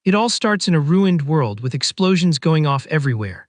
It all starts in a ruined world with explosions going off everywhere.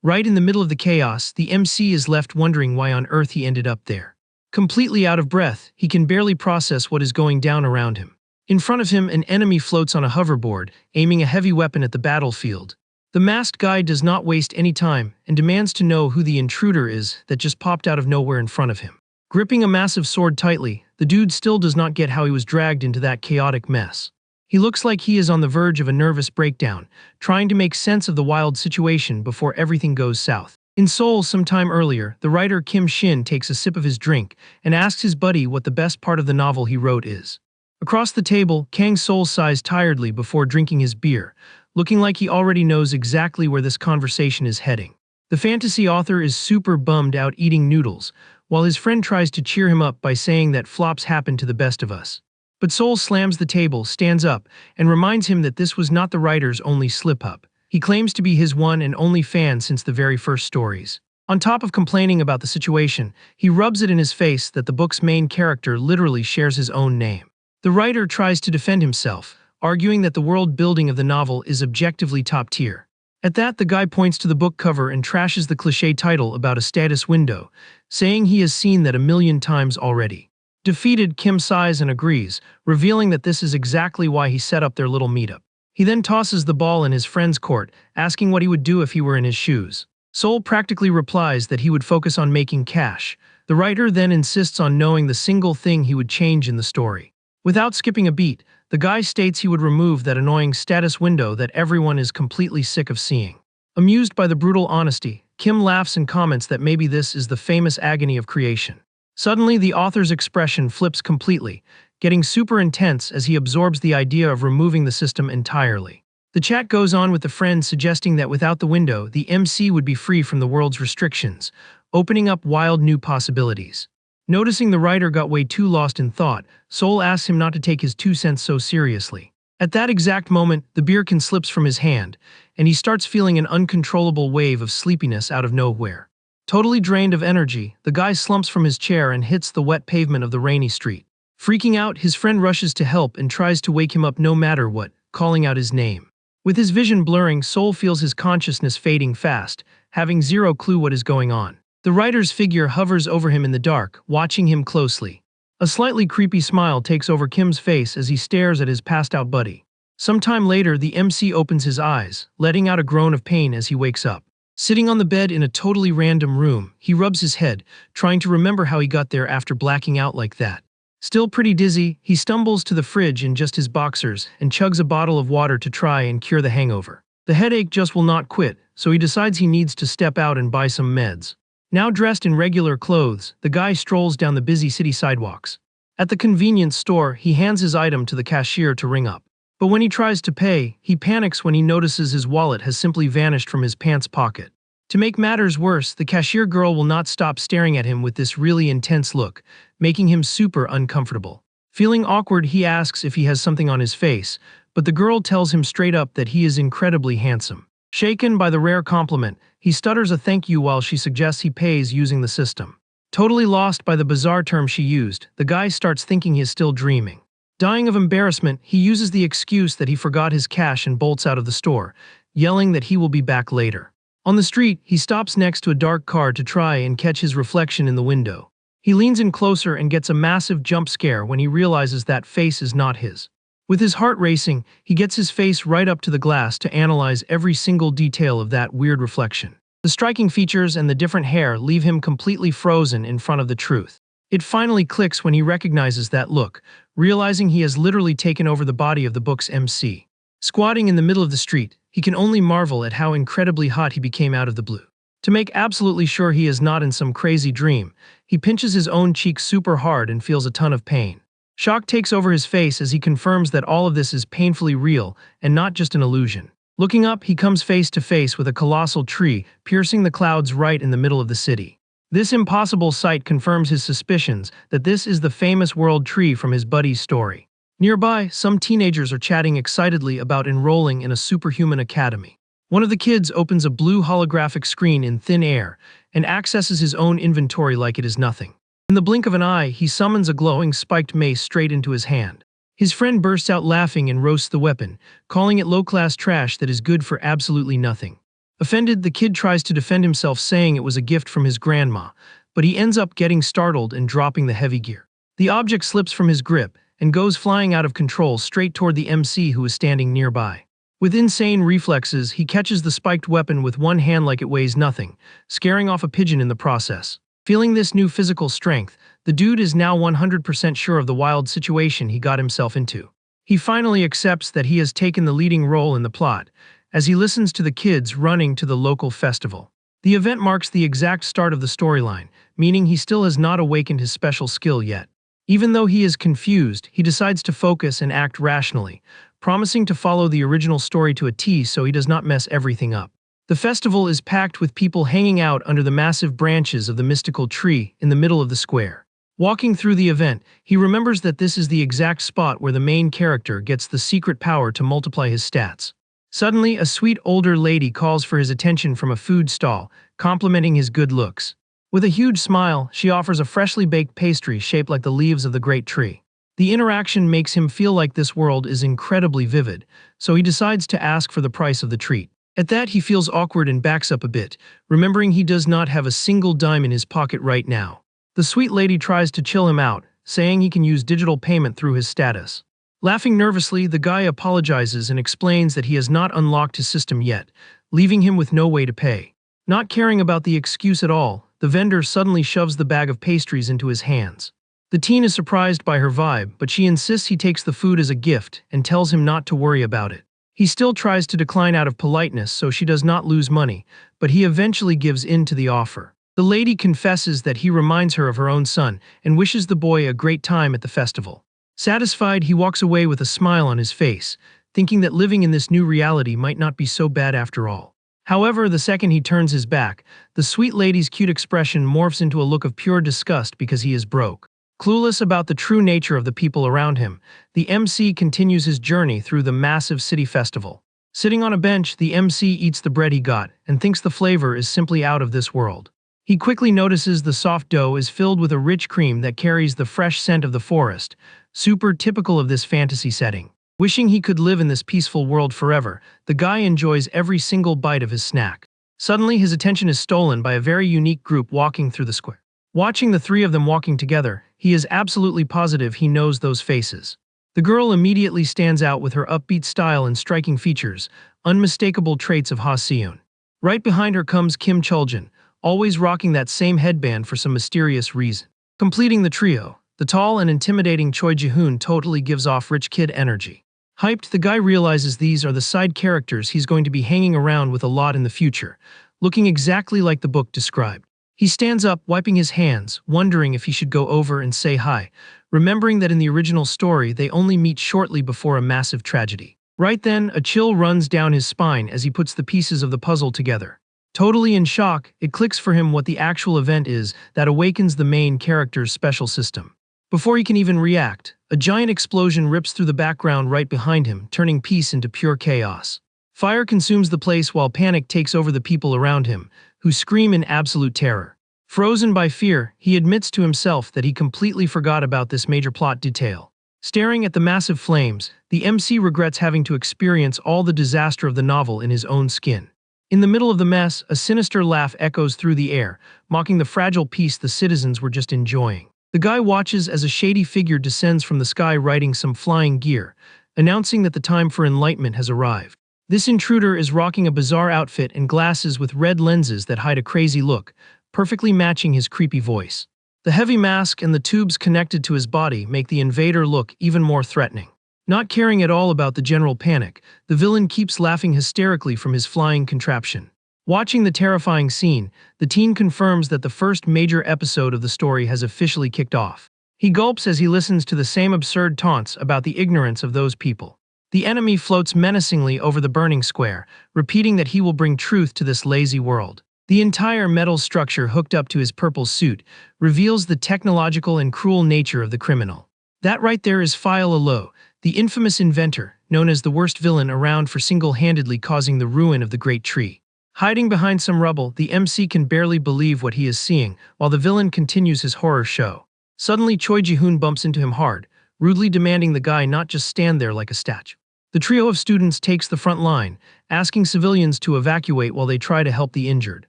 Right in the middle of the chaos, the MC is left wondering why on earth he ended up there. Completely out of breath, he can barely process what is going down around him. In front of him, an enemy floats on a hoverboard, aiming a heavy weapon at the battlefield. The masked guy does not waste any time and demands to know who the intruder is that just popped out of nowhere in front of him. Gripping a massive sword tightly, the dude still does not get how he was dragged into that chaotic mess. He looks like he is on the verge of a nervous breakdown, trying to make sense of the wild situation before everything goes south. In Seoul, some time earlier, the writer Kim Shin takes a sip of his drink and asks his buddy what the best part of the novel he wrote is. Across the table, Kang Seoul sighs tiredly before drinking his beer, looking like he already knows exactly where this conversation is heading. The fantasy author is super bummed out eating noodles, while his friend tries to cheer him up by saying that flops happen to the best of us. But Seoul slams the table, stands up, and reminds him that this was not the writer's only slip-up. He claims to be his one and only fan since the very first stories. On top of complaining about the situation, he rubs it in his face that the book's main character literally shares his own name. The writer tries to defend himself, arguing that the world building of the novel is objectively top tier. At that, the guy points to the book cover and trashes the cliché title about a status window, saying he has seen that 1,000,000 times already. Defeated, Kim sighs and agrees, revealing that this is exactly why he set up their little meetup. He then tosses the ball in his friend's court, asking what he would do if he were in his shoes. Seoul practically replies that he would focus on making cash. The writer then insists on knowing the single thing he would change in the story. Without skipping a beat, the guy states he would remove that annoying status window that everyone is completely sick of seeing. Amused by the brutal honesty, Kim laughs and comments that maybe this is the famous agony of creation. Suddenly, the author's expression flips completely, getting super intense as he absorbs the idea of removing the system entirely. The chat goes on with the friend suggesting that without the window, the MC would be free from the world's restrictions, opening up wild new possibilities. Noticing the writer got way too lost in thought, Seoul asks him not to take his 2 cents so seriously. At that exact moment, the beer can slips from his hand, and he starts feeling an uncontrollable wave of sleepiness out of nowhere. Totally drained of energy, the guy slumps from his chair and hits the wet pavement of the rainy street. Freaking out, his friend rushes to help and tries to wake him up no matter what, calling out his name. With his vision blurring, Seoul feels his consciousness fading fast, having zero clue what is going on. The writer's figure hovers over him in the dark, watching him closely. A slightly creepy smile takes over Kim's face as he stares at his passed-out buddy. Sometime later, the MC opens his eyes, letting out a groan of pain as he wakes up. Sitting on the bed in a totally random room, he rubs his head, trying to remember how he got there after blacking out like that. Still pretty dizzy, he stumbles to the fridge in just his boxers and chugs a bottle of water to try and cure the hangover. The headache just will not quit, so he decides he needs to step out and buy some meds. Now dressed in regular clothes, the guy strolls down the busy city sidewalks. At the convenience store, he hands his item to the cashier to ring up. But when he tries to pay, he panics when he notices his wallet has simply vanished from his pants pocket. To make matters worse, the cashier girl will not stop staring at him with this really intense look, making him super uncomfortable. Feeling awkward, he asks if he has something on his face, but the girl tells him straight up that he is incredibly handsome. Shaken by the rare compliment, he stutters a thank you while she suggests he pays using the system. Totally lost by the bizarre term she used, the guy starts thinking he is still dreaming. Dying of embarrassment, he uses the excuse that he forgot his cash and bolts out of the store, yelling that he will be back later. On the street, he stops next to a dark car to try and catch his reflection in the window. He leans in closer and gets a massive jump scare when he realizes that face is not his. With his heart racing, he gets his face right up to the glass to analyze every single detail of that weird reflection. The striking features and the different hair leave him completely frozen in front of the truth. It finally clicks when he recognizes that look, realizing he has literally taken over the body of the book's MC. Squatting in the middle of the street, he can only marvel at how incredibly hot he became out of the blue. To make absolutely sure he is not in some crazy dream, he pinches his own cheek super hard and feels a ton of pain. Shock takes over his face as he confirms that all of this is painfully real and not just an illusion. Looking up, he comes face to face with a colossal tree piercing the clouds right in the middle of the city. This impossible sight confirms his suspicions that this is the famous world tree from his buddy's story. Nearby, some teenagers are chatting excitedly about enrolling in a superhuman academy. One of the kids opens a blue holographic screen in thin air and accesses his own inventory like it is nothing. In the blink of an eye, he summons a glowing spiked mace straight into his hand. His friend bursts out laughing and roasts the weapon, calling it low-class trash that is good for absolutely nothing. Offended, the kid tries to defend himself saying it was a gift from his grandma, but he ends up getting startled and dropping the heavy gear. The object slips from his grip and goes flying out of control straight toward the MC who is standing nearby. With insane reflexes, he catches the spiked weapon with one hand like it weighs nothing, scaring off a pigeon in the process. Feeling this new physical strength, the dude is now 100% sure of the wild situation he got himself into. He finally accepts that he has taken the leading role in the plot, as he listens to the kids running to the local festival. The event marks the exact start of the storyline, meaning he still has not awakened his special skill yet. Even though he is confused, he decides to focus and act rationally, promising to follow the original story to a T so he does not mess everything up. The festival is packed with people hanging out under the massive branches of the mystical tree in the middle of the square. Walking through the event, he remembers that this is the exact spot where the main character gets the secret power to multiply his stats. Suddenly, a sweet older lady calls for his attention from a food stall, complimenting his good looks. With a huge smile, she offers a freshly baked pastry shaped like the leaves of the great tree. The interaction makes him feel like this world is incredibly vivid, so he decides to ask for the price of the treat. At that, he feels awkward and backs up a bit, remembering he does not have a single dime in his pocket right now. The sweet lady tries to chill him out, saying he can use digital payment through his status. Laughing nervously, the guy apologizes and explains that he has not unlocked his system yet, leaving him with no way to pay. Not caring about the excuse at all, the vendor suddenly shoves the bag of pastries into his hands. The teen is surprised by her vibe, but she insists he takes the food as a gift and tells him not to worry about it. He still tries to decline out of politeness so she does not lose money, but he eventually gives in to the offer. The lady confesses that he reminds her of her own son and wishes the boy a great time at the festival. Satisfied, he walks away with a smile on his face, thinking that living in this new reality might not be so bad after all. However, the second he turns his back, the sweet lady's cute expression morphs into a look of pure disgust because he is broke. Clueless about the true nature of the people around him, the MC continues his journey through the massive city festival. Sitting on a bench, the MC eats the bread he got and thinks the flavor is simply out of this world. He quickly notices the soft dough is filled with a rich cream that carries the fresh scent of the forest, super typical of this fantasy setting. Wishing he could live in this peaceful world forever, the guy enjoys every single bite of his snack. Suddenly, his attention is stolen by a very unique group walking through the square. Watching the three of them walking together, he is absolutely positive he knows those faces. The girl immediately stands out with her upbeat style and striking features, unmistakable traits of Ha Seon. Right behind her comes Kim Chuljin, always rocking that same headband for some mysterious reason. Completing the trio, the tall and intimidating Choi Ji-hoon totally gives off rich kid energy. Hyped, the guy realizes these are the side characters he's going to be hanging around with a lot in the future, looking exactly like the book described. He stands up, wiping his hands, wondering if he should go over and say hi, remembering that in the original story they only meet shortly before a massive tragedy. Right then, a chill runs down his spine as he puts the pieces of the puzzle together. Totally in shock, it clicks for him what the actual event is that awakens the main character's special system. Before he can even react, a giant explosion rips through the background right behind him, turning peace into pure chaos. Fire consumes the place while panic takes over the people around him, who scream in absolute terror. Frozen by fear, he admits to himself that he completely forgot about this major plot detail. Staring at the massive flames, the MC regrets having to experience all the disaster of the novel in his own skin. In the middle of the mess, a sinister laugh echoes through the air, mocking the fragile peace the citizens were just enjoying. The guy watches as a shady figure descends from the sky riding some flying gear, announcing that the time for enlightenment has arrived. This intruder is rocking a bizarre outfit and glasses with red lenses that hide a crazy look, perfectly matching his creepy voice. The heavy mask and the tubes connected to his body make the invader look even more threatening. Not caring at all about the general panic, the villain keeps laughing hysterically from his flying contraption. Watching the terrifying scene, the teen confirms that the first major episode of the story has officially kicked off. He gulps as he listens to the same absurd taunts about the ignorance of those people. The enemy floats menacingly over the burning square, repeating that he will bring truth to this lazy world. The entire metal structure hooked up to his purple suit reveals the technological and cruel nature of the criminal. That right there is Yahello, the infamous inventor, known as the worst villain around for single-handedly causing the ruin of the great tree. Hiding behind some rubble, the MC can barely believe what he is seeing, while the villain continues his horror show. Suddenly, Choi Ji-hoon bumps into him hard, rudely demanding the guy not just stand there like a statue. The trio of students takes the front line, asking civilians to evacuate while they try to help the injured.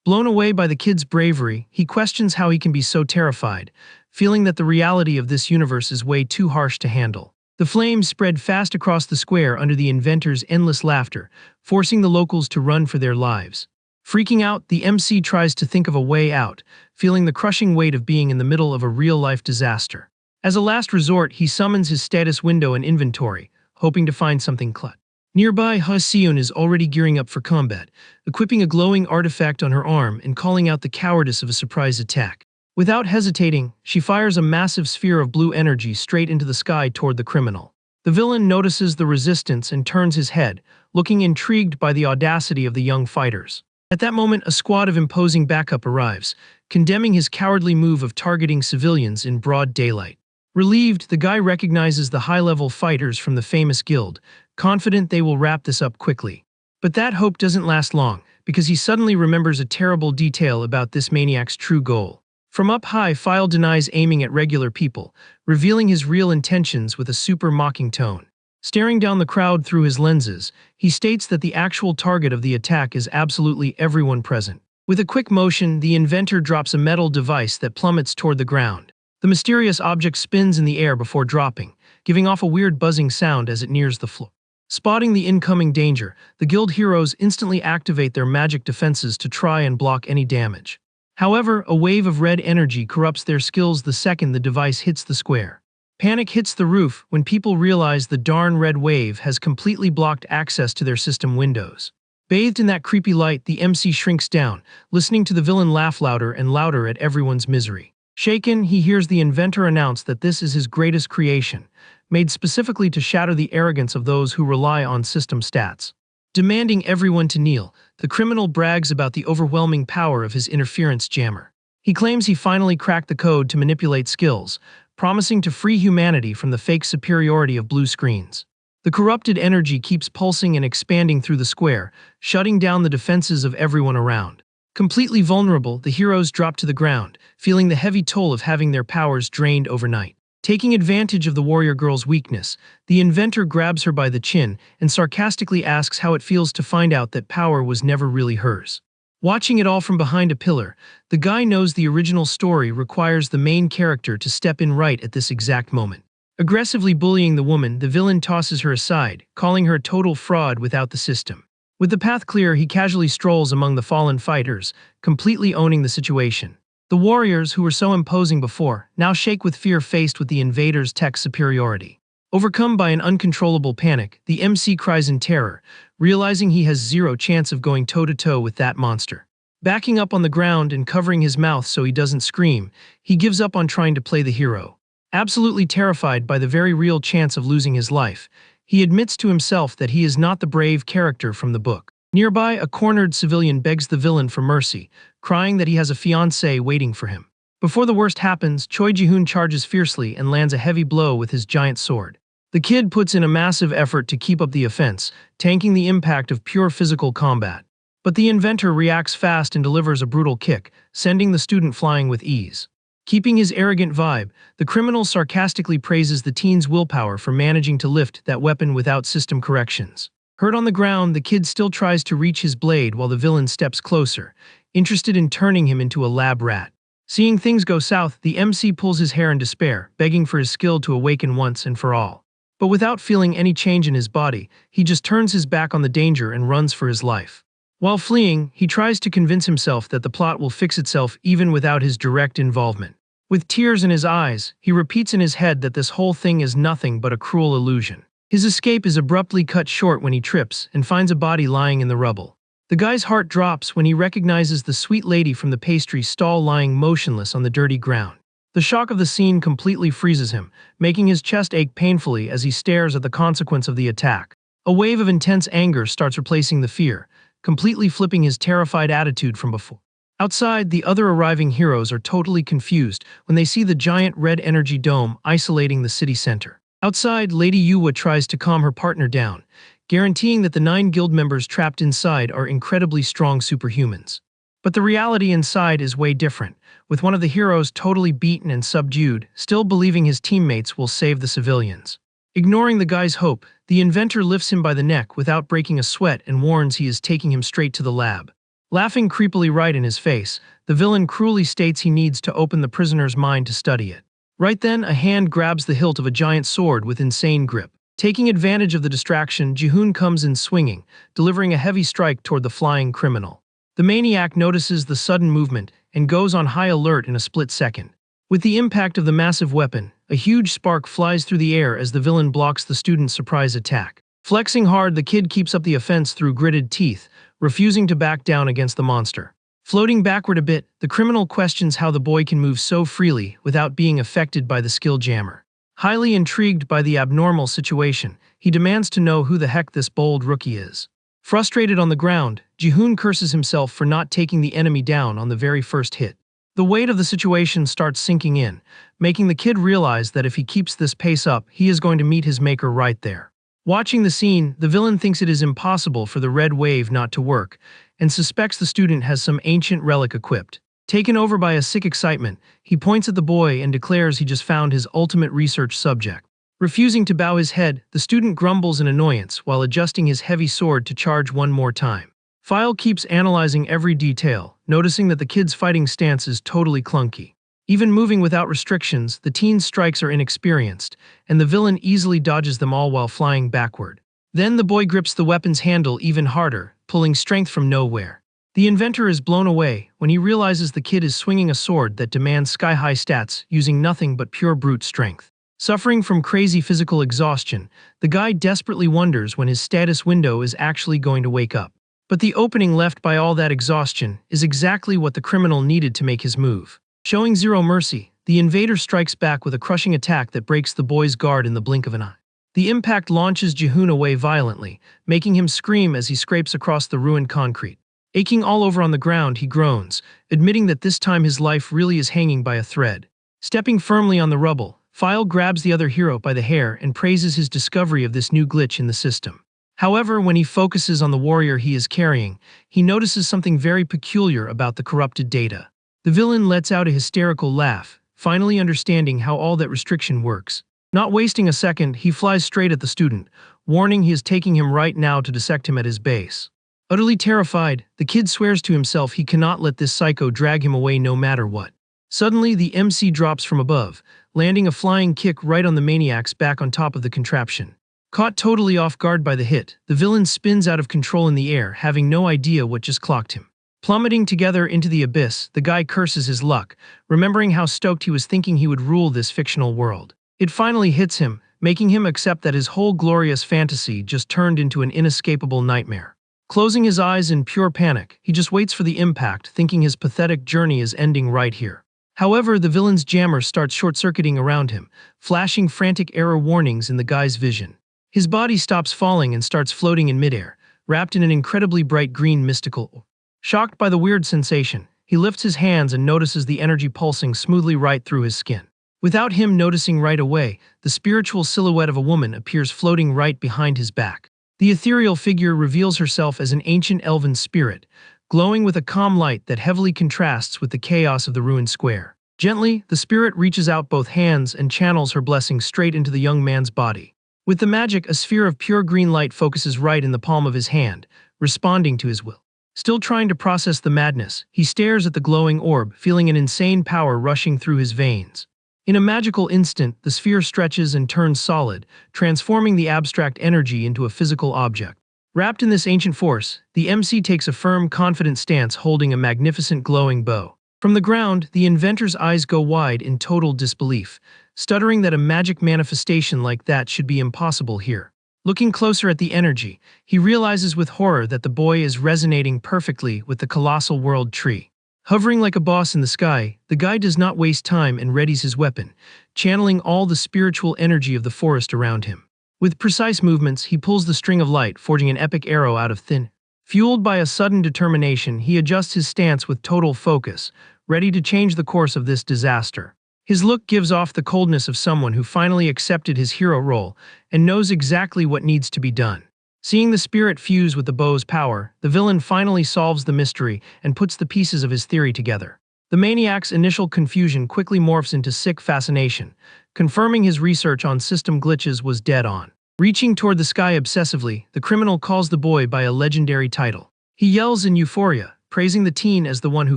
Blown away by the kid's bravery, he questions how he can be so terrified, feeling that the reality of this universe is way too harsh to handle. The flames spread fast across the square under the inventor's endless laughter, forcing the locals to run for their lives. Freaking out, the MC tries to think of a way out, feeling the crushing weight of being in the middle of a real-life disaster. As a last resort, he summons his status window and inventory, hoping to find something clutch. Nearby, Ha-seon is already gearing up for combat, equipping a glowing artifact on her arm and calling out the cowardice of a surprise attack. Without hesitating, she fires a massive sphere of blue energy straight into the sky toward the criminal. The villain notices the resistance and turns his head, looking intrigued by the audacity of the young fighters. At that moment, a squad of imposing backup arrives, condemning his cowardly move of targeting civilians in broad daylight. Relieved, the guy recognizes the high-level fighters from the famous guild, confident they will wrap this up quickly. But that hope doesn't last long, because he suddenly remembers a terrible detail about this maniac's true goal. From up high, File denies aiming at regular people, revealing his real intentions with a super mocking tone. Staring down the crowd through his lenses, he states that the actual target of the attack is absolutely everyone present. With a quick motion, the inventor drops a metal device that plummets toward the ground. The mysterious object spins in the air before dropping, giving off a weird buzzing sound as it nears the floor. Spotting the incoming danger, the guild heroes instantly activate their magic defenses to try and block any damage. However, a wave of red energy corrupts their skills the second the device hits the square. Panic hits the roof when people realize the darn red wave has completely blocked access to their system windows. Bathed in that creepy light, the MC shrinks down, listening to the villain laugh louder and louder at everyone's misery. Shaken, he hears the inventor announce that this is his greatest creation, made specifically to shatter the arrogance of those who rely on system stats. Demanding everyone to kneel, the criminal brags about the overwhelming power of his interference jammer. He claims he finally cracked the code to manipulate skills, promising to free humanity from the fake superiority of blue screens. The corrupted energy keeps pulsing and expanding through the square, shutting down the defenses of everyone around. Completely vulnerable, the heroes drop to the ground, feeling the heavy toll of having their powers drained overnight. Taking advantage of the warrior girl's weakness, the inventor grabs her by the chin and sarcastically asks how it feels to find out that power was never really hers. Watching it all from behind a pillar, the guy knows the original story requires the main character to step in right at this exact moment. Aggressively bullying the woman, the villain tosses her aside, calling her a total fraud without the system. With the path clear, he casually strolls among the fallen fighters, completely owning the situation. The warriors, who were so imposing before, now shake with fear faced with the invaders' tech superiority. Overcome by an uncontrollable panic, the MC cries in terror, realizing he has zero chance of going toe-to-toe with that monster. Backing up on the ground and covering his mouth so he doesn't scream, he gives up on trying to play the hero. Absolutely terrified by the very real chance of losing his life, he admits to himself that he is not the brave character from the book. Nearby, a cornered civilian begs the villain for mercy, crying that he has a fiancée waiting for him. Before the worst happens, Choi Ji-hoon charges fiercely and lands a heavy blow with his giant sword. The kid puts in a massive effort to keep up the offense, tanking the impact of pure physical combat. But the inventor reacts fast and delivers a brutal kick, sending the student flying with ease. Keeping his arrogant vibe, the criminal sarcastically praises the teen's willpower for managing to lift that weapon without system corrections. Hurt on the ground, the kid still tries to reach his blade while the villain steps closer, interested in turning him into a lab rat. Seeing things go south, the MC pulls his hair in despair, begging for his skill to awaken once and for all. But without feeling any change in his body, he just turns his back on the danger and runs for his life. While fleeing, he tries to convince himself that the plot will fix itself even without his direct involvement. With tears in his eyes, he repeats in his head that this whole thing is nothing but a cruel illusion. His escape is abruptly cut short when he trips and finds a body lying in the rubble. The guy's heart drops when he recognizes the sweet lady from the pastry stall lying motionless on the dirty ground. The shock of the scene completely freezes him, making his chest ache painfully as he stares at the consequence of the attack. A wave of intense anger starts replacing the fear, completely flipping his terrified attitude from before. Outside, the other arriving heroes are totally confused when they see the giant red energy dome isolating the city center. Outside, Lady Yuwa tries to calm her partner down, guaranteeing that the 9 guild members trapped inside are incredibly strong superhumans. But the reality inside is way different, with one of the heroes totally beaten and subdued, still believing his teammates will save the civilians. Ignoring the guy's hope, the inventor lifts him by the neck without breaking a sweat and warns he is taking him straight to the lab. Laughing creepily right in his face, the villain cruelly states he needs to open the prisoner's mind to study it. Right then, a hand grabs the hilt of a giant sword with insane grip. Taking advantage of the distraction, Jihoon comes in swinging, delivering a heavy strike toward the flying criminal. The maniac notices the sudden movement and goes on high alert in a split second. With the impact of the massive weapon, a huge spark flies through the air as the villain blocks the student's surprise attack. Flexing hard, the kid keeps up the offense through gritted teeth, refusing to back down against the monster. Floating backward a bit, the criminal questions how the boy can move so freely without being affected by the skill jammer. Highly intrigued by the abnormal situation, he demands to know who the heck this bold rookie is. Frustrated on the ground, Jihoon curses himself for not taking the enemy down on the very first hit. The weight of the situation starts sinking in, making the kid realize that if he keeps this pace up, he is going to meet his maker right there. Watching the scene, the villain thinks it is impossible for the red wave not to work, and suspects the student has some ancient relic equipped. Taken over by a sick excitement, he points at the boy and declares he just found his ultimate research subject. Refusing to bow his head, the student grumbles in annoyance while adjusting his heavy sword to charge one more time. File keeps analyzing every detail, noticing that the kid's fighting stance is totally clunky. Even moving without restrictions, the teen's strikes are inexperienced, and the villain easily dodges them all while flying backward. Then the boy grips the weapon's handle even harder, pulling strength from nowhere. The inventor is blown away when he realizes the kid is swinging a sword that demands sky-high stats using nothing but pure brute strength. Suffering from crazy physical exhaustion, the guy desperately wonders when his status window is actually going to wake up. But the opening left by all that exhaustion is exactly what the criminal needed to make his move. Showing zero mercy, the invader strikes back with a crushing attack that breaks the boy's guard in the blink of an eye. The impact launches Jihoon away violently, making him scream as he scrapes across the ruined concrete. Aching all over on the ground, he groans, admitting that this time his life really is hanging by a thread. Stepping firmly on the rubble, File grabs the other hero by the hair and praises his discovery of this new glitch in the system. However, when he focuses on the warrior he is carrying, he notices something very peculiar about the corrupted data. The villain lets out a hysterical laugh, finally understanding how all that restriction works. Not wasting a second, he flies straight at the student, warning he is taking him right now to dissect him at his base. Utterly terrified, the kid swears to himself he cannot let this psycho drag him away no matter what. Suddenly, the MC drops from above, landing a flying kick right on the maniac's back on top of the contraption. Caught totally off guard by the hit, the villain spins out of control in the air, having no idea what just clocked him. Plummeting together into the abyss, the guy curses his luck, remembering how stoked he was thinking he would rule this fictional world. It finally hits him, making him accept that his whole glorious fantasy just turned into an inescapable nightmare. Closing his eyes in pure panic, he just waits for the impact, thinking his pathetic journey is ending right here. However, the villain's jammer starts short-circuiting around him, flashing frantic error warnings in the guy's vision. His body stops falling and starts floating in midair, wrapped in an incredibly bright green mystical orb. Shocked by the weird sensation, he lifts his hands and notices the energy pulsing smoothly right through his skin. Without him noticing right away, the spiritual silhouette of a woman appears floating right behind his back. The ethereal figure reveals herself as an ancient elven spirit, glowing with a calm light that heavily contrasts with the chaos of the ruined square. Gently, the spirit reaches out both hands and channels her blessing straight into the young man's body. With the magic, a sphere of pure green light focuses right in the palm of his hand, responding to his will. Still trying to process the madness, he stares at the glowing orb, feeling an insane power rushing through his veins. In a magical instant, the sphere stretches and turns solid, transforming the abstract energy into a physical object. Wrapped in this ancient force, the MC takes a firm, confident stance holding a magnificent glowing bow. From the ground, the inventor's eyes go wide in total disbelief, stuttering that a magic manifestation like that should be impossible here. Looking closer at the energy, he realizes with horror that the boy is resonating perfectly with the colossal world tree. Hovering like a boss in the sky, the guy does not waste time and readies his weapon, channeling all the spiritual energy of the forest around him. With precise movements, he pulls the string of light, forging an epic arrow out of thin. Fueled by a sudden determination, he adjusts his stance with total focus, ready to change the course of this disaster. His look gives off the coldness of someone who finally accepted his hero role and knows exactly what needs to be done. Seeing the spirit fuse with the bow's power, the villain finally solves the mystery and puts the pieces of his theory together. The maniac's initial confusion quickly morphs into sick fascination, confirming his research on system glitches was dead on. Reaching toward the sky obsessively, the criminal calls the boy by a legendary title. He yells in euphoria, praising the teen as the one who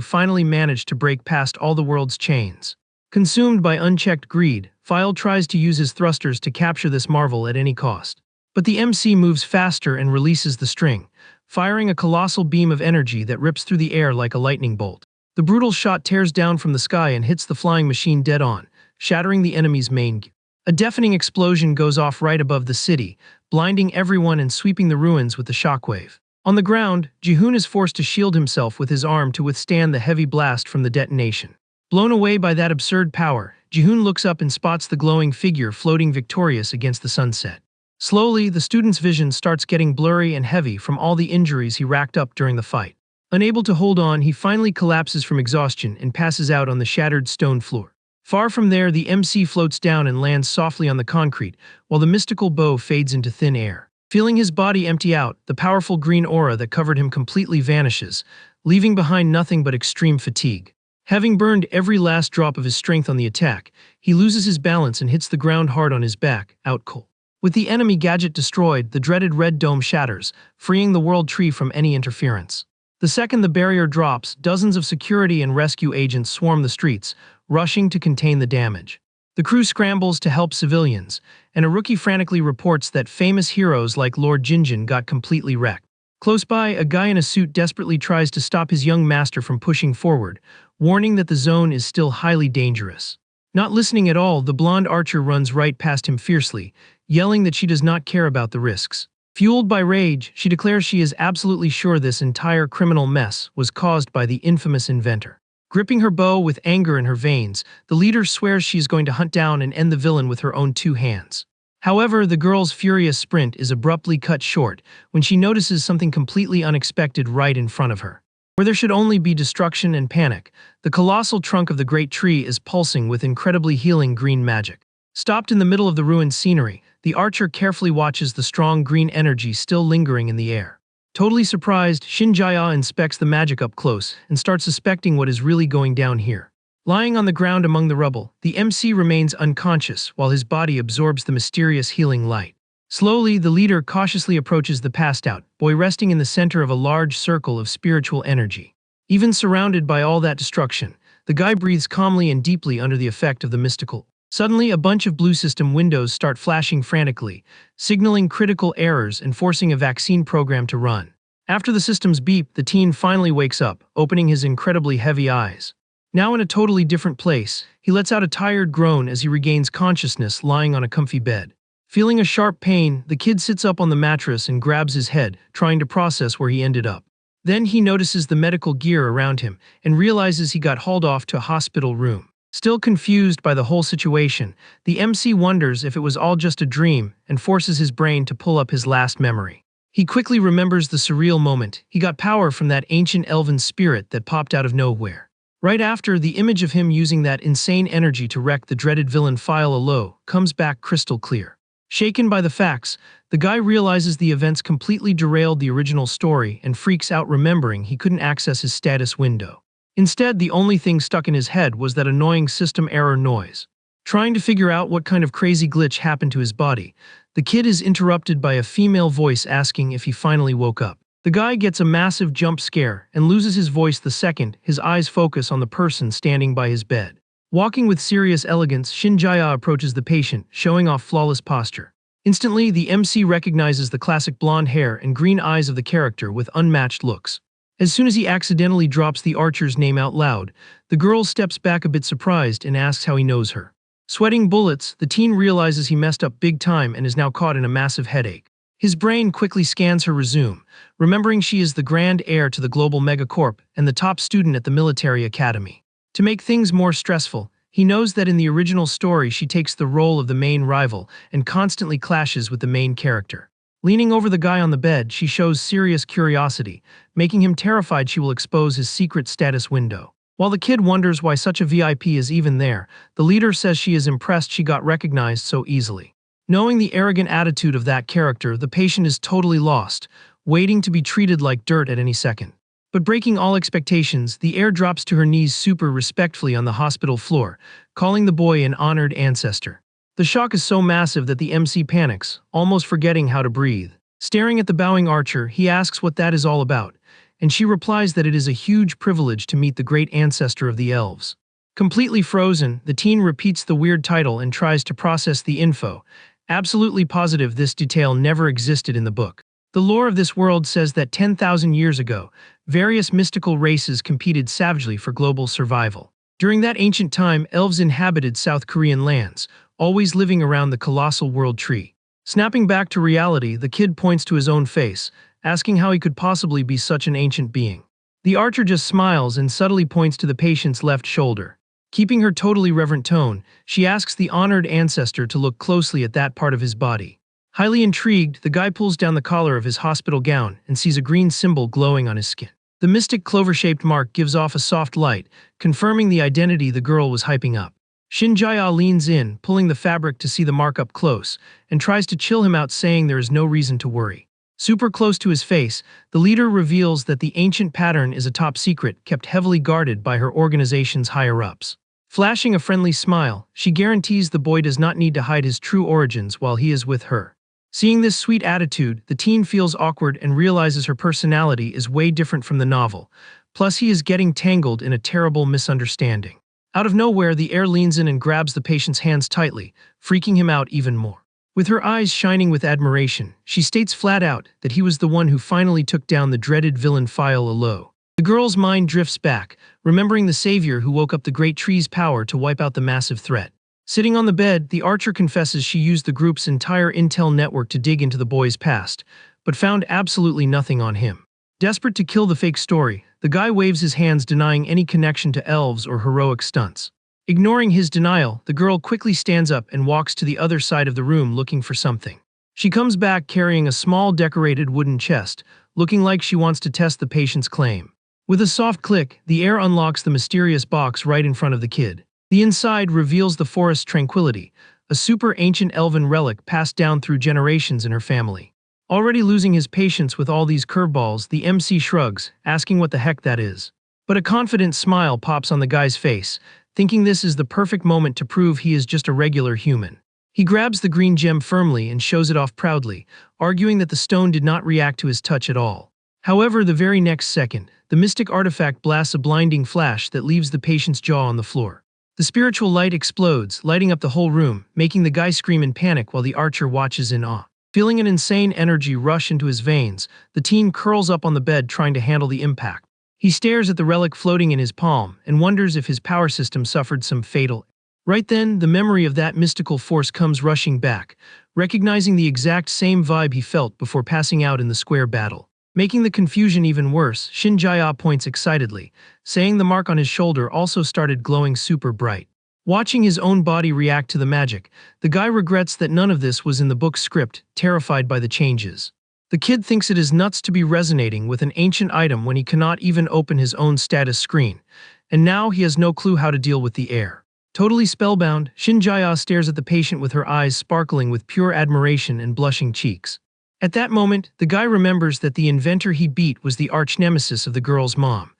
finally managed to break past all the world's chains. Consumed by unchecked greed, File tries to use his thrusters to capture this marvel at any cost. But the MC moves faster and releases the string, firing a colossal beam of energy that rips through the air like a lightning bolt. The brutal shot tears down from the sky and hits the flying machine dead on, shattering the enemy's main gear. A deafening explosion goes off right above the city, blinding everyone and sweeping the ruins with the shockwave. On the ground, Jihoon is forced to shield himself with his arm to withstand the heavy blast from the detonation. Blown away by that absurd power, Jihoon looks up and spots the glowing figure floating victorious against the sunset. Slowly, the student's vision starts getting blurry and heavy from all the injuries he racked up during the fight. Unable to hold on, he finally collapses from exhaustion and passes out on the shattered stone floor. Far from there, the MC floats down and lands softly on the concrete, while the mystical bow fades into thin air. Feeling his body empty out, the powerful green aura that covered him completely vanishes, leaving behind nothing but extreme fatigue. Having burned every last drop of his strength on the attack, he loses his balance and hits the ground hard on his back, out cold. With the enemy gadget destroyed, the dreaded red dome shatters, freeing the world tree from any interference. The second the barrier drops, dozens of security and rescue agents swarm the streets, rushing to contain the damage. The crew scrambles to help civilians, and a rookie frantically reports that famous heroes like Lord Jinjin got completely wrecked. Close by, a guy in a suit desperately tries to stop his young master from pushing forward, warning that the zone is still highly dangerous. Not listening at all, the blonde archer runs right past him fiercely, yelling that she does not care about the risks. Fueled by rage, she declares she is absolutely sure this entire criminal mess was caused by the infamous inventor. Gripping her bow with anger in her veins, the leader swears she is going to hunt down and end the villain with her own two hands. However, the girl's furious sprint is abruptly cut short when she notices something completely unexpected right in front of her. Where there should only be destruction and panic, the colossal trunk of the great tree is pulsing with incredibly healing green magic. Stopped in the middle of the ruined scenery, the archer carefully watches the strong green energy still lingering in the air. Totally surprised, Shinjaya inspects the magic up close and starts suspecting what is really going down here. Lying on the ground among the rubble, the MC remains unconscious while his body absorbs the mysterious healing light. Slowly, the leader cautiously approaches the passed-out boy resting in the center of a large circle of spiritual energy. Even surrounded by all that destruction, the guy breathes calmly and deeply under the effect of the mystical. Suddenly, a bunch of blue system windows start flashing frantically, signaling critical errors and forcing a vaccine program to run. After the systems beep, the teen finally wakes up, opening his incredibly heavy eyes. Now in a totally different place, he lets out a tired groan as he regains consciousness lying on a comfy bed. Feeling a sharp pain, the kid sits up on the mattress and grabs his head, trying to process where he ended up. Then he notices the medical gear around him and realizes he got hauled off to a hospital room. Still confused by the whole situation, the MC wonders if it was all just a dream and forces his brain to pull up his last memory. He quickly remembers the surreal moment. He got power from that ancient elven spirit that popped out of nowhere. Right after, the image of him using that insane energy to wreck the dreaded villain Yahello comes back crystal clear. Shaken by the facts, the guy realizes the events completely derailed the original story and freaks out remembering he couldn't access his status window. Instead, the only thing stuck in his head was that annoying system error noise. Trying to figure out what kind of crazy glitch happened to his body, the kid is interrupted by a female voice asking if he finally woke up. The guy gets a massive jump scare and loses his voice the second his eyes focus on the person standing by his bed. Walking with serious elegance, Shinjaya approaches the patient, showing off flawless posture. Instantly, the MC recognizes the classic blonde hair and green eyes of the character with unmatched looks. As soon as he accidentally drops the archer's name out loud, the girl steps back a bit surprised and asks how he knows her. Sweating bullets, the teen realizes he messed up big time and is now caught in a massive headache. His brain quickly scans her resume, remembering she is the grand heir to the global megacorp and the top student at the military academy. To make things more stressful, he knows that in the original story she takes the role of the main rival and constantly clashes with the main character. Leaning over the guy on the bed, she shows serious curiosity, making him terrified she will expose his secret status window. While the kid wonders why such a VIP is even there, the leader says she is impressed she got recognized so easily. Knowing the arrogant attitude of that character, the patient is totally lost, waiting to be treated like dirt at any second. But breaking all expectations, the heir drops to her knees super respectfully on the hospital floor, calling the boy an honored ancestor. The shock is so massive that the MC panics, almost forgetting how to breathe. Staring at the bowing archer, he asks what that is all about, and she replies that it is a huge privilege to meet the great ancestor of the elves. Completely frozen, the teen repeats the weird title and tries to process the info, absolutely positive this detail never existed in the book. The lore of this world says that 10,000 years ago, various mystical races competed savagely for global survival. During that ancient time, elves inhabited South Korean lands, always living around the colossal world tree. Snapping back to reality, the kid points to his own face, asking how he could possibly be such an ancient being. The archer just smiles and subtly points to the patient's left shoulder. Keeping her totally reverent tone, she asks the honored ancestor to look closely at that part of his body. Highly intrigued, the guy pulls down the collar of his hospital gown and sees a green symbol glowing on his skin. The mystic clover-shaped mark gives off a soft light, confirming the identity the girl was hyping up. Shin Jae-ah leans in, pulling the fabric to see the mark up close, and tries to chill him out, saying there is no reason to worry. Super close to his face, the leader reveals that the ancient pattern is a top secret kept heavily guarded by her organization's higher-ups. Flashing a friendly smile, she guarantees the boy does not need to hide his true origins while he is with her. Seeing this sweet attitude, the teen feels awkward and realizes her personality is way different from the novel, plus he is getting tangled in a terrible misunderstanding. Out of nowhere, the heir leans in and grabs the patient's hands tightly, freaking him out even more. With her eyes shining with admiration, she states flat out that he was the one who finally took down the dreaded villain Yahello. The girl's mind drifts back, remembering the savior who woke up the great tree's power to wipe out the massive threat. Sitting on the bed, the archer confesses she used the group's entire intel network to dig into the boy's past, but found absolutely nothing on him. Desperate to kill the fake story, the guy waves his hands denying any connection to elves or heroic stunts. Ignoring his denial, the girl quickly stands up and walks to the other side of the room looking for something. She comes back carrying a small decorated wooden chest, looking like she wants to test the patient's claim. With a soft click, the heir unlocks the mysterious box right in front of the kid. The inside reveals the forest's tranquility, a super ancient elven relic passed down through generations in her family. Already losing his patience with all these curveballs, the MC shrugs, asking what the heck that is. But a confident smile pops on the guy's face, thinking this is the perfect moment to prove he is just a regular human. He grabs the green gem firmly and shows it off proudly, arguing that the stone did not react to his touch at all. However, the very next second, the mystic artifact blasts a blinding flash that leaves the patient's jaw on the floor. The spiritual light explodes, lighting up the whole room, making the guy scream in panic while the archer watches in awe. Feeling an insane energy rush into his veins, the teen curls up on the bed trying to handle the impact. He stares at the relic floating in his palm and wonders if his power system suffered some fatal. Right then, the memory of that mystical force comes rushing back, recognizing the exact same vibe he felt before passing out in the square battle. Making the confusion even worse, Shin Jae-ah points excitedly, saying the mark on his shoulder also started glowing super bright. Watching his own body react to the magic, the guy regrets that none of this was in the book's script, terrified by the changes. The kid thinks it is nuts to be resonating with an ancient item when he cannot even open his own status screen, and now he has no clue how to deal with the heir. Totally spellbound, Shin Jae-ah stares at the patient with her eyes sparkling with pure admiration and blushing cheeks. At that moment, the guy remembers that the inventor he beat was the arch-nemesis of the girl's mom,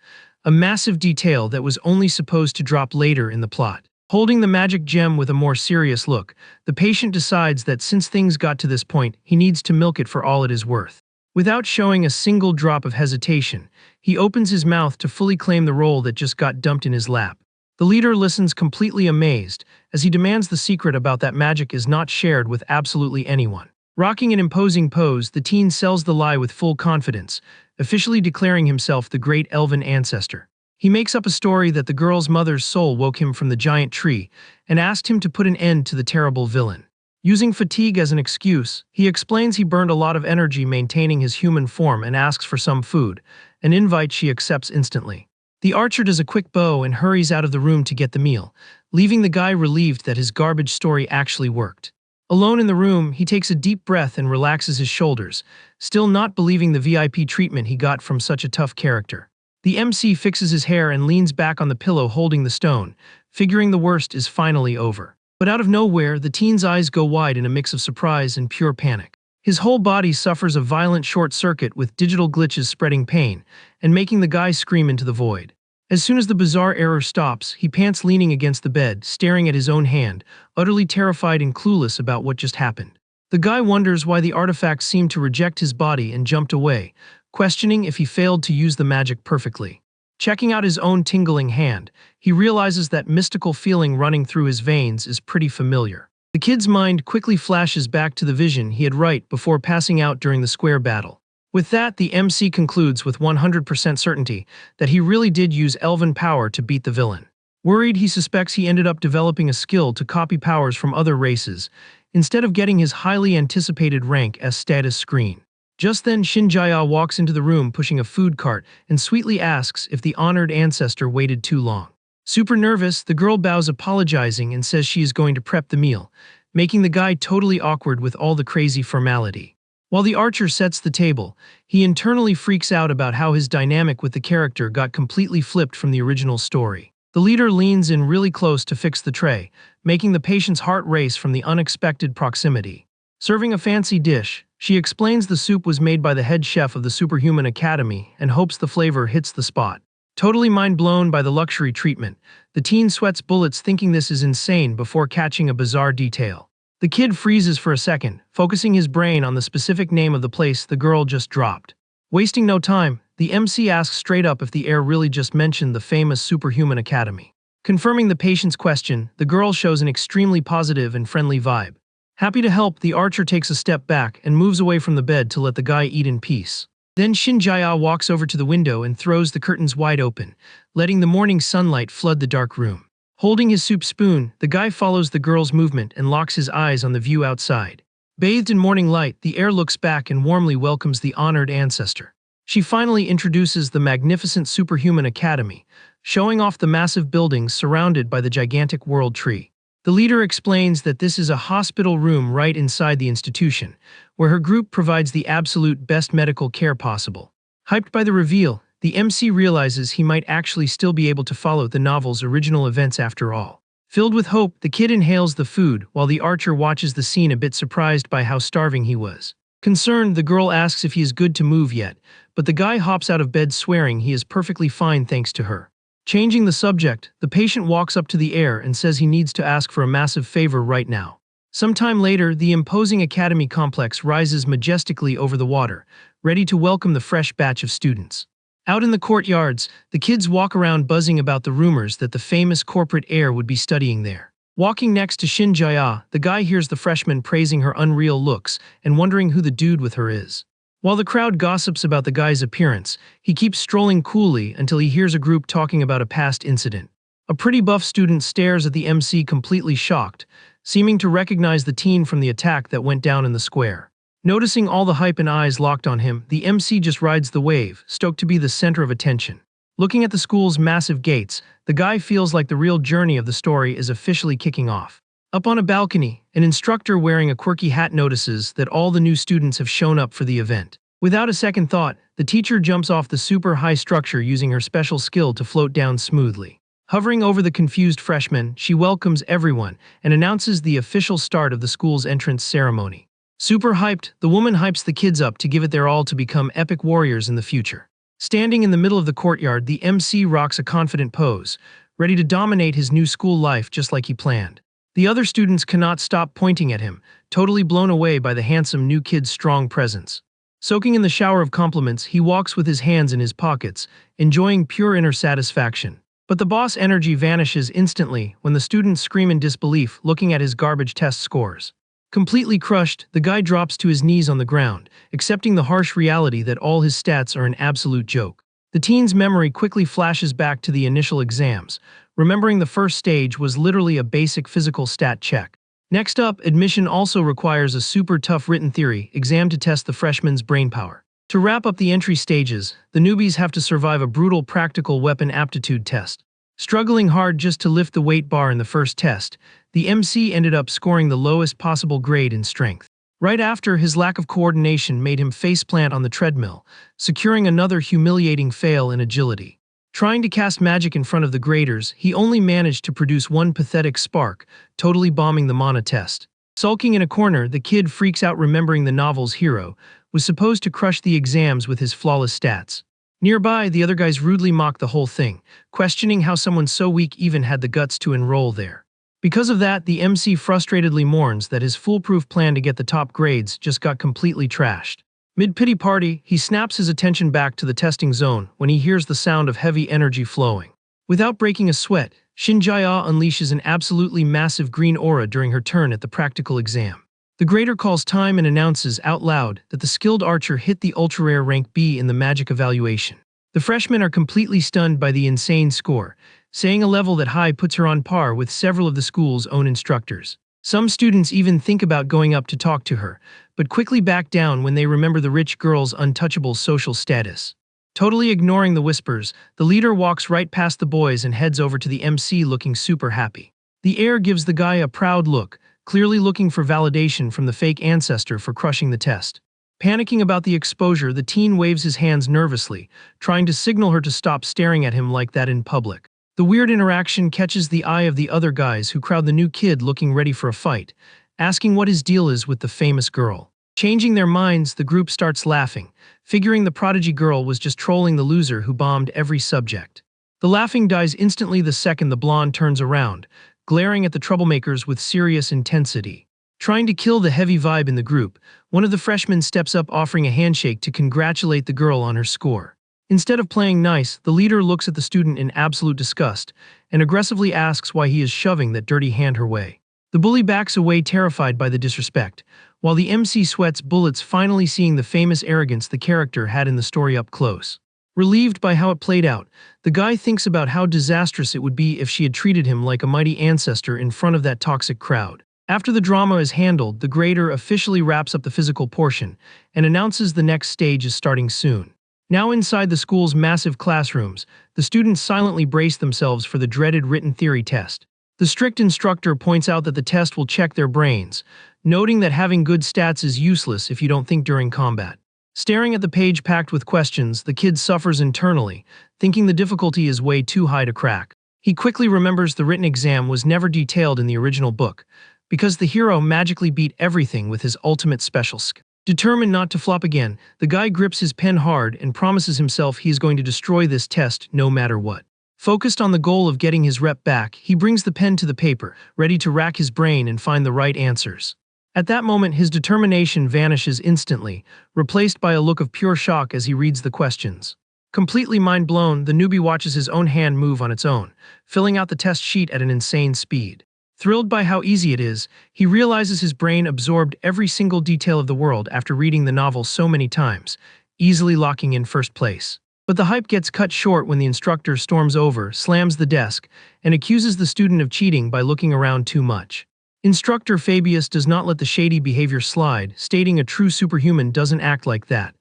a massive detail that was only supposed to drop later in the plot. Holding the magic gem with a more serious look, the patient decides that since things got to this point, he needs to milk it for all it is worth. Without showing a single drop of hesitation, he opens his mouth to fully claim the role that just got dumped in his lap. The leader listens completely amazed, as he demands the secret about that magic is not shared with absolutely anyone. Rocking an imposing pose, the teen sells the lie with full confidence, officially declaring himself the great elven ancestor. He makes up a story that the girl's mother's soul woke him from the giant tree and asked him to put an end to the terrible villain. Using fatigue as an excuse, he explains he burned a lot of energy maintaining his human form and asks for some food, an invite she accepts instantly. The archer does a quick bow and hurries out of the room to get the meal, leaving the guy relieved that his garbage story actually worked. Alone in the room, he takes a deep breath and relaxes his shoulders, still not believing the VIP treatment he got from such a tough character. The MC fixes his hair and leans back on the pillow holding the stone, figuring the worst is finally over. But out of nowhere, the teen's eyes go wide in a mix of surprise and pure panic. His whole body suffers a violent short circuit with digital glitches spreading pain and making the guy scream into the void. As soon as the bizarre error stops, he pants leaning against the bed, staring at his own hand, utterly terrified and clueless about what just happened. The guy wonders why the artifact seemed to reject his body and jumped away, questioning if he failed to use the magic perfectly. Checking out his own tingling hand, he realizes that mystical feeling running through his veins is pretty familiar. The kid's mind quickly flashes back to the vision he had right before passing out during the square battle. With that, the MC concludes with 100% certainty that he really did use elven power to beat the villain. Worried, he suspects he ended up developing a skill to copy powers from other races, instead of getting his highly anticipated rank as status screen. Just then, Shinjaya walks into the room pushing a food cart and sweetly asks if the honored ancestor waited too long. Super nervous, the girl bows apologizing and says she is going to prep the meal, making the guy totally awkward with all the crazy formality. While the archer sets the table, he internally freaks out about how his dynamic with the character got completely flipped from the original story. The leader leans in really close to fix the tray, making the patient's heart race from the unexpected proximity. Serving a fancy dish, she explains the soup was made by the head chef of the Superhuman Academy and hopes the flavor hits the spot. Totally mind-blown by the luxury treatment, the teen sweats bullets thinking this is insane before catching a bizarre detail. The kid freezes for a second, focusing his brain on the specific name of the place the girl just dropped. Wasting no time, the MC asks straight up if the heir really just mentioned the famous Superhuman Academy. Confirming the patient's question, the girl shows an extremely positive and friendly vibe. Happy to help, the archer takes a step back and moves away from the bed to let the guy eat in peace. Then Shinjaya walks over to the window and throws the curtains wide open, letting the morning sunlight flood the dark room. Holding his soup spoon, the guy follows the girl's movement and locks his eyes on the view outside. Bathed in morning light, the heir looks back and warmly welcomes the honored ancestor. She finally introduces the magnificent Superhuman Academy, showing off the massive buildings surrounded by the gigantic world tree. The leader explains that this is a hospital room right inside the institution, where her group provides the absolute best medical care possible. Hyped by the reveal, the MC realizes he might actually still be able to follow the novel's original events after all. Filled with hope, the kid inhales the food while the archer watches the scene a bit surprised by how starving he was. Concerned, the girl asks if he is good to move yet, but the guy hops out of bed swearing he is perfectly fine thanks to her. Changing the subject, the patient walks up to the heir and says he needs to ask for a massive favor right now. Sometime later, the imposing academy complex rises majestically over the water, ready to welcome the fresh batch of students. Out in the courtyards, the kids walk around buzzing about the rumors that the famous corporate heir would be studying there. Walking next to Shinjaya, the guy hears the freshman praising her unreal looks and wondering who the dude with her is. While the crowd gossips about the guy's appearance, he keeps strolling coolly until he hears a group talking about a past incident. A pretty buff student stares at the MC completely shocked, seeming to recognize the teen from the attack that went down in the square. Noticing all the hype and eyes locked on him, the MC just rides the wave, stoked to be the center of attention. Looking at the school's massive gates, the guy feels like the real journey of the story is officially kicking off. Up on a balcony, an instructor wearing a quirky hat notices that all the new students have shown up for the event. Without a second thought, the teacher jumps off the super high structure using her special skill to float down smoothly. Hovering over the confused freshmen, she welcomes everyone and announces the official start of the school's entrance ceremony. Super hyped, the woman hypes the kids up to give it their all to become epic warriors in the future. Standing in the middle of the courtyard, the MC rocks a confident pose, ready to dominate his new school life just like he planned. The other students cannot stop pointing at him, totally blown away by the handsome new kid's strong presence. Soaking in the shower of compliments, he walks with his hands in his pockets, enjoying pure inner satisfaction. But the boss energy vanishes instantly when the students scream in disbelief looking at his garbage test scores. Completely crushed, the guy drops to his knees on the ground, accepting the harsh reality that all his stats are an absolute joke. The teen's memory quickly flashes back to the initial exams, remembering the first stage was literally a basic physical stat check. Next up, admission also requires a super tough written theory exam to test the freshman's brainpower. To wrap up the entry stages, the newbies have to survive a brutal practical weapon aptitude test. Struggling hard just to lift the weight bar in the first test, the MC ended up scoring the lowest possible grade in strength. Right after, his lack of coordination made him faceplant on the treadmill, securing another humiliating fail in agility. Trying to cast magic in front of the graders, he only managed to produce one pathetic spark, totally bombing the mana test. Sulking in a corner, the kid freaks out remembering the novel's hero was supposed to crush the exams with his flawless stats. Nearby, the other guys rudely mock the whole thing, questioning how someone so weak even had the guts to enroll there. Because of that, the MC frustratedly mourns that his foolproof plan to get the top grades just got completely trashed. Mid-pity party, he snaps his attention back to the testing zone when he hears the sound of heavy energy flowing. Without breaking a sweat, Shinjaya unleashes an absolutely massive green aura during her turn at the practical exam. The grader calls time and announces out loud that the skilled archer hit the ultra-rare rank B in the magic evaluation. The freshmen are completely stunned by the insane score, saying a level that high puts her on par with several of the school's own instructors. Some students even think about going up to talk to her, but quickly back down when they remember the rich girl's untouchable social status. Totally ignoring the whispers, the leader walks right past the boys and heads over to the MC looking super happy. The heir gives the guy a proud look, clearly looking for validation from the fake ancestor for crushing the test. Panicking about the exposure, the teen waves his hands nervously, trying to signal her to stop staring at him like that in public. The weird interaction catches the eye of the other guys who crowd the new kid looking ready for a fight, asking what his deal is with the famous girl. Changing their minds, the group starts laughing, figuring the prodigy girl was just trolling the loser who bombed every subject. The laughing dies instantly the second the blonde turns around, glaring at the troublemakers with serious intensity. Trying to kill the heavy vibe in the group, one of the freshmen steps up offering a handshake to congratulate the girl on her score. Instead of playing nice, the leader looks at the student in absolute disgust and aggressively asks why he is shoving that dirty hand her way. The bully backs away terrified by the disrespect, while the MC sweats bullets finally seeing the famous arrogance the character had in the story up close. Relieved by how it played out, the guy thinks about how disastrous it would be if she had treated him like a mighty ancestor in front of that toxic crowd. After the drama is handled, the grader officially wraps up the physical portion and announces the next stage is starting soon. Now inside the school's massive classrooms, the students silently brace themselves for the dreaded written theory test. The strict instructor points out that the test will check their brains, noting that having good stats is useless if you don't think during combat. Staring at the page packed with questions, the kid suffers internally, thinking the difficulty is way too high to crack. He quickly remembers the written exam was never detailed in the original book, because the hero magically beat everything with his ultimate special skill. Determined not to flop again, the guy grips his pen hard and promises himself he is going to destroy this test no matter what. Focused on the goal of getting his rep back, he brings the pen to the paper, ready to rack his brain and find the right answers. At that moment, his determination vanishes instantly, replaced by a look of pure shock as he reads the questions. Completely mind-blown, the newbie watches his own hand move on its own, filling out the test sheet at an insane speed. Thrilled by how easy it is, he realizes his brain absorbed every single detail of the world after reading the novel so many times, easily locking in first place. But the hype gets cut short when the instructor storms over, slams the desk, and accuses the student of cheating by looking around too much. Instructor Fabius does not let the shady behavior slide, stating a true superhuman doesn't act like that.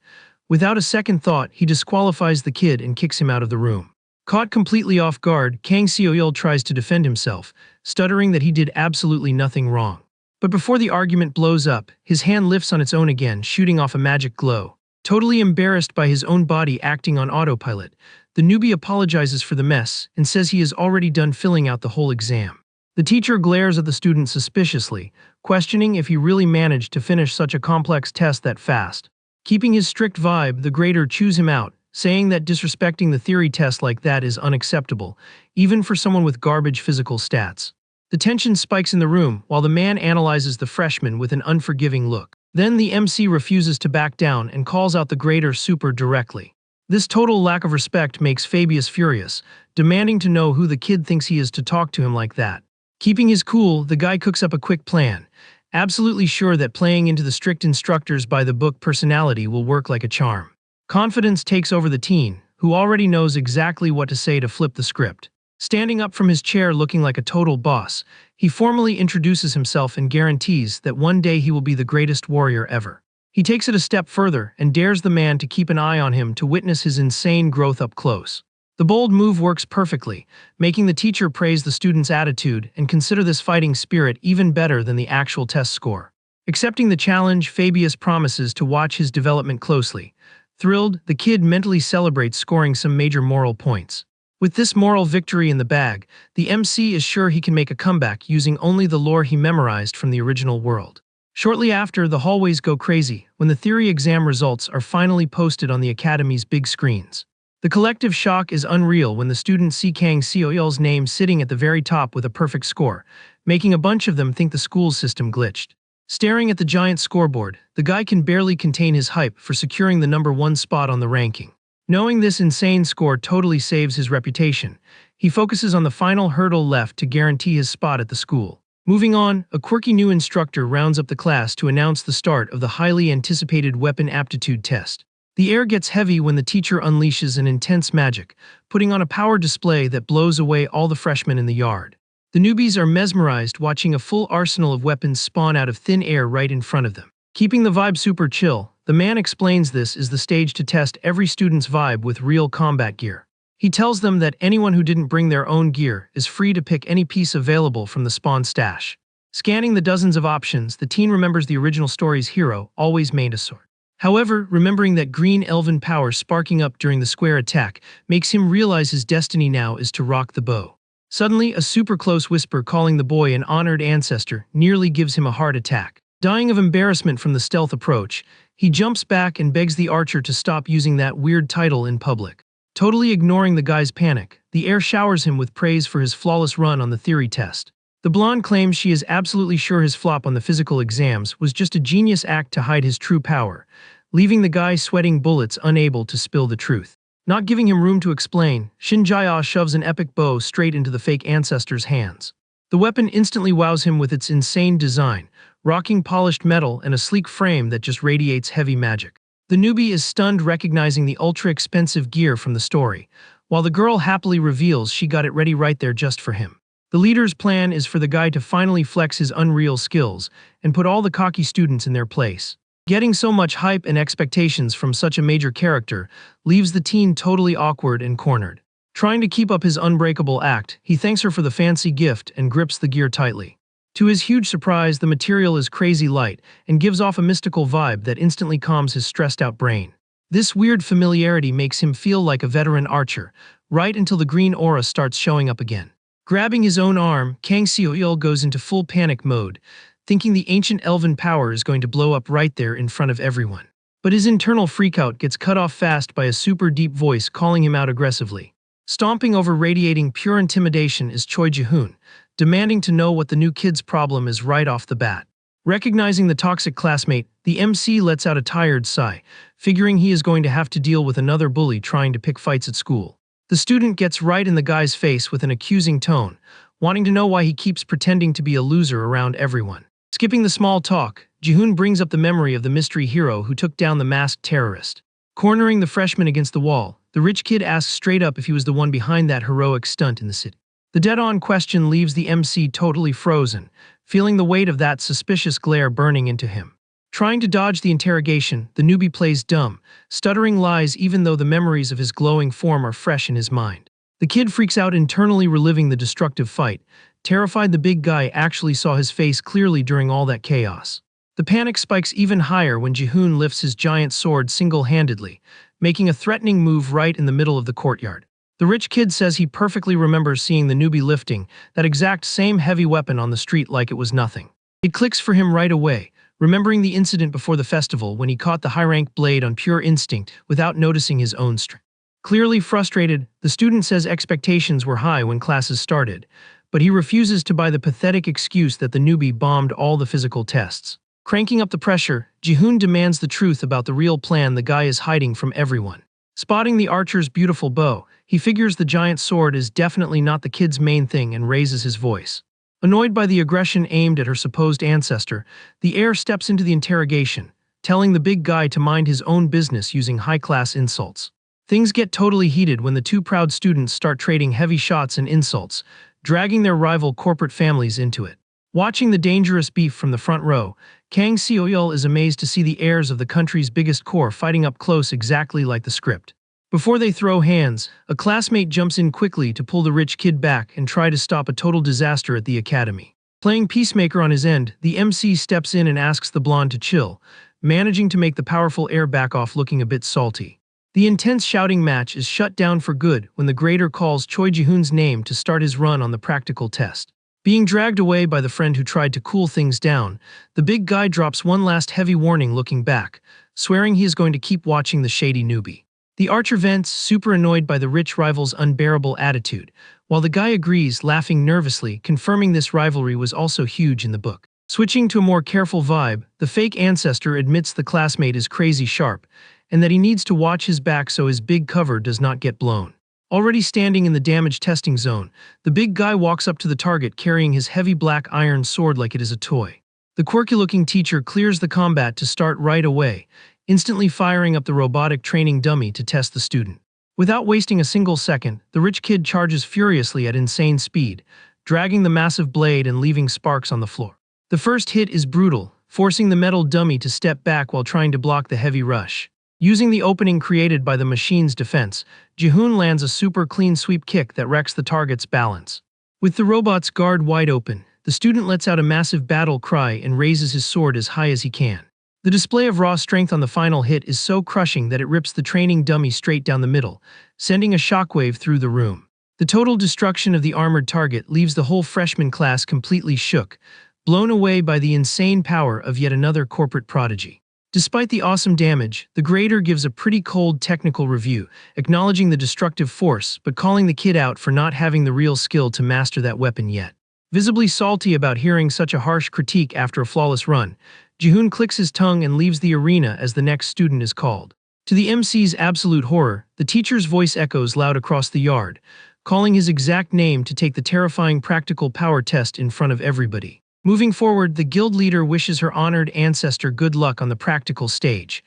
Without a second thought, he disqualifies the kid and kicks him out of the room. Caught completely off guard, Kang Seoil tries to defend himself, stuttering that he did absolutely nothing wrong. But before the argument blows up, his hand lifts on its own again, shooting off a magic glow. Totally embarrassed by his own body acting on autopilot, the newbie apologizes for the mess and says he is already done filling out the whole exam. The teacher glares at the student suspiciously, questioning if he really managed to finish such a complex test that fast. Keeping his strict vibe, the grader chews him out, saying that disrespecting the theory test like that is unacceptable, even for someone with garbage physical stats. The tension spikes in the room while the man analyzes the freshman with an unforgiving look. Then the MC refuses to back down and calls out the grader super directly. This total lack of respect makes Fabius furious, demanding to know who the kid thinks he is to talk to him like that. Keeping his cool, the guy cooks up a quick plan, absolutely sure that playing into the strict instructors by the book personality will work like a charm. Confidence takes over the teen, who already knows exactly what to say to flip the script. Standing up from his chair looking like a total boss, he formally introduces himself and guarantees that one day he will be the greatest warrior ever. He takes it a step further and dares the man to keep an eye on him to witness his insane growth up close. The bold move works perfectly, making the teacher praise the student's attitude and consider this fighting spirit even better than the actual test score. Accepting the challenge, Fabius promises to watch his development closely. Thrilled, the kid mentally celebrates scoring some major moral points. With this moral victory in the bag, the MC is sure he can make a comeback using only the lore he memorized from the original world. Shortly after, the hallways go crazy when the theory exam results are finally posted on the Academy's big screens. The collective shock is unreal when the students see Kang Seoyeol's name sitting at the very top with a perfect score, making a bunch of them think the school's system glitched. Staring at the giant scoreboard, the guy can barely contain his hype for securing the #1 spot on the ranking. Knowing this insane score totally saves his reputation, he focuses on the final hurdle left to guarantee his spot at the school. Moving on, a quirky new instructor rounds up the class to announce the start of the highly anticipated weapon aptitude test. The air gets heavy when the teacher unleashes an intense magic, putting on a power display that blows away all the freshmen in the yard. The newbies are mesmerized watching a full arsenal of weapons spawn out of thin air right in front of them. Keeping the vibe super chill, the man explains this is the stage to test every student's vibe with real combat gear. He tells them that anyone who didn't bring their own gear is free to pick any piece available from the spawn stash. Scanning the dozens of options, the teen remembers the original story's hero always made a sword. However, remembering that green elven power sparking up during the square attack makes him realize his destiny now is to rock the bow. Suddenly, a super close whisper calling the boy an honored ancestor nearly gives him a heart attack. Dying of embarrassment from the stealth approach, he jumps back and begs the archer to stop using that weird title in public. Totally ignoring the guy's panic, the air showers him with praise for his flawless run on the theory test. The blonde claims she is absolutely sure his flop on the physical exams was just a genius act to hide his true power, leaving the guy sweating bullets unable to spill the truth. Not giving him room to explain, Shin Jae shoves an epic bow straight into the fake ancestor's hands. The weapon instantly wows him with its insane design, rocking polished metal and a sleek frame that just radiates heavy magic. The newbie is stunned recognizing the ultra-expensive gear from the story, while the girl happily reveals she got it ready right there just for him. The leader's plan is for the guy to finally flex his unreal skills and put all the cocky students in their place. Getting so much hype and expectations from such a major character leaves the teen totally awkward and cornered. Trying to keep up his unbreakable act, he thanks her for the fancy gift and grips the gear tightly. To his huge surprise, the material is crazy light and gives off a mystical vibe that instantly calms his stressed-out brain. This weird familiarity makes him feel like a veteran archer, right until the green aura starts showing up again. Grabbing his own arm, Kang Seoyeol goes into full panic mode, thinking the ancient elven power is going to blow up right there in front of everyone. But his internal freakout gets cut off fast by a super deep voice calling him out aggressively. Stomping over radiating pure intimidation is Choi Ji-hoon, demanding to know what the new kid's problem is right off the bat. Recognizing the toxic classmate, the MC lets out a tired sigh, figuring he is going to have to deal with another bully trying to pick fights at school. The student gets right in the guy's face with an accusing tone, wanting to know why he keeps pretending to be a loser around everyone. Skipping the small talk, Ji-hoon brings up the memory of the mystery hero who took down the masked terrorist. Cornering the freshman against the wall, the rich kid asks straight up if he was the one behind that heroic stunt in the city. The dead-on question leaves the MC totally frozen, feeling the weight of that suspicious glare burning into him. Trying to dodge the interrogation, the newbie plays dumb, stuttering lies even though the memories of his glowing form are fresh in his mind. The kid freaks out internally reliving the destructive fight, terrified the big guy actually saw his face clearly during all that chaos. The panic spikes even higher when Ji-hoon lifts his giant sword single-handedly, making a threatening move right in the middle of the courtyard. The rich kid says he perfectly remembers seeing the newbie lifting that exact same heavy weapon on the street like it was nothing. It clicks for him right away, remembering the incident before the festival when he caught the high-rank blade on pure instinct without noticing his own strength. Clearly frustrated, the student says expectations were high when classes started, but he refuses to buy the pathetic excuse that the newbie bombed all the physical tests. Cranking up the pressure, Ji-hoon demands the truth about the real plan the guy is hiding from everyone. Spotting the archer's beautiful bow, he figures the giant sword is definitely not the kid's main thing and raises his voice. Annoyed by the aggression aimed at her supposed ancestor, the heir steps into the interrogation, telling the big guy to mind his own business using high-class insults. Things get totally heated when the two proud students start trading heavy shots and insults, dragging their rival corporate families into it. Watching the dangerous beef from the front row, Kang Seoyeol is amazed to see the heirs of the country's biggest corps fighting up close exactly like the script. Before they throw hands, a classmate jumps in quickly to pull the rich kid back and try to stop a total disaster at the academy. Playing peacemaker on his end, the MC steps in and asks the blonde to chill, managing to make the powerful heir back off looking a bit salty. The intense shouting match is shut down for good when the grader calls Choi Ji-hoon's name to start his run on the practical test. Being dragged away by the friend who tried to cool things down, the big guy drops one last heavy warning looking back, swearing he is going to keep watching the shady newbie. The archer vents, super annoyed by the rich rival's unbearable attitude, while the guy agrees, laughing nervously, confirming this rivalry was also huge in the book. Switching to a more careful vibe, the fake ancestor admits the classmate is crazy sharp, and that he needs to watch his back so his big cover does not get blown. Already standing in the damage testing zone, the big guy walks up to the target carrying his heavy black iron sword like it is a toy. The quirky-looking teacher clears the combat to start right away, instantly firing up the robotic training dummy to test the student. Without wasting a single second, the rich kid charges furiously at insane speed, dragging the massive blade and leaving sparks on the floor. The first hit is brutal, forcing the metal dummy to step back while trying to block the heavy rush. Using the opening created by the machine's defense, Ji-hoon lands a super clean sweep kick that wrecks the target's balance. With the robot's guard wide open, the student lets out a massive battle cry and raises his sword as high as he can. The display of raw strength on the final hit is so crushing that it rips the training dummy straight down the middle, sending a shockwave through the room. The total destruction of the armored target leaves the whole freshman class completely shook, blown away by the insane power of yet another corporate prodigy. Despite the awesome damage, the grader gives a pretty cold technical review, acknowledging the destructive force but calling the kid out for not having the real skill to master that weapon yet. Visibly salty about hearing such a harsh critique after a flawless run, Ji-hoon clicks his tongue and leaves the arena as the next student is called. To the MC's absolute horror, the teacher's voice echoes loud across the yard, calling his exact name to take the terrifying practical power test in front of everybody. Moving forward, the guild leader wishes her honored ancestor good luck on the practical stage.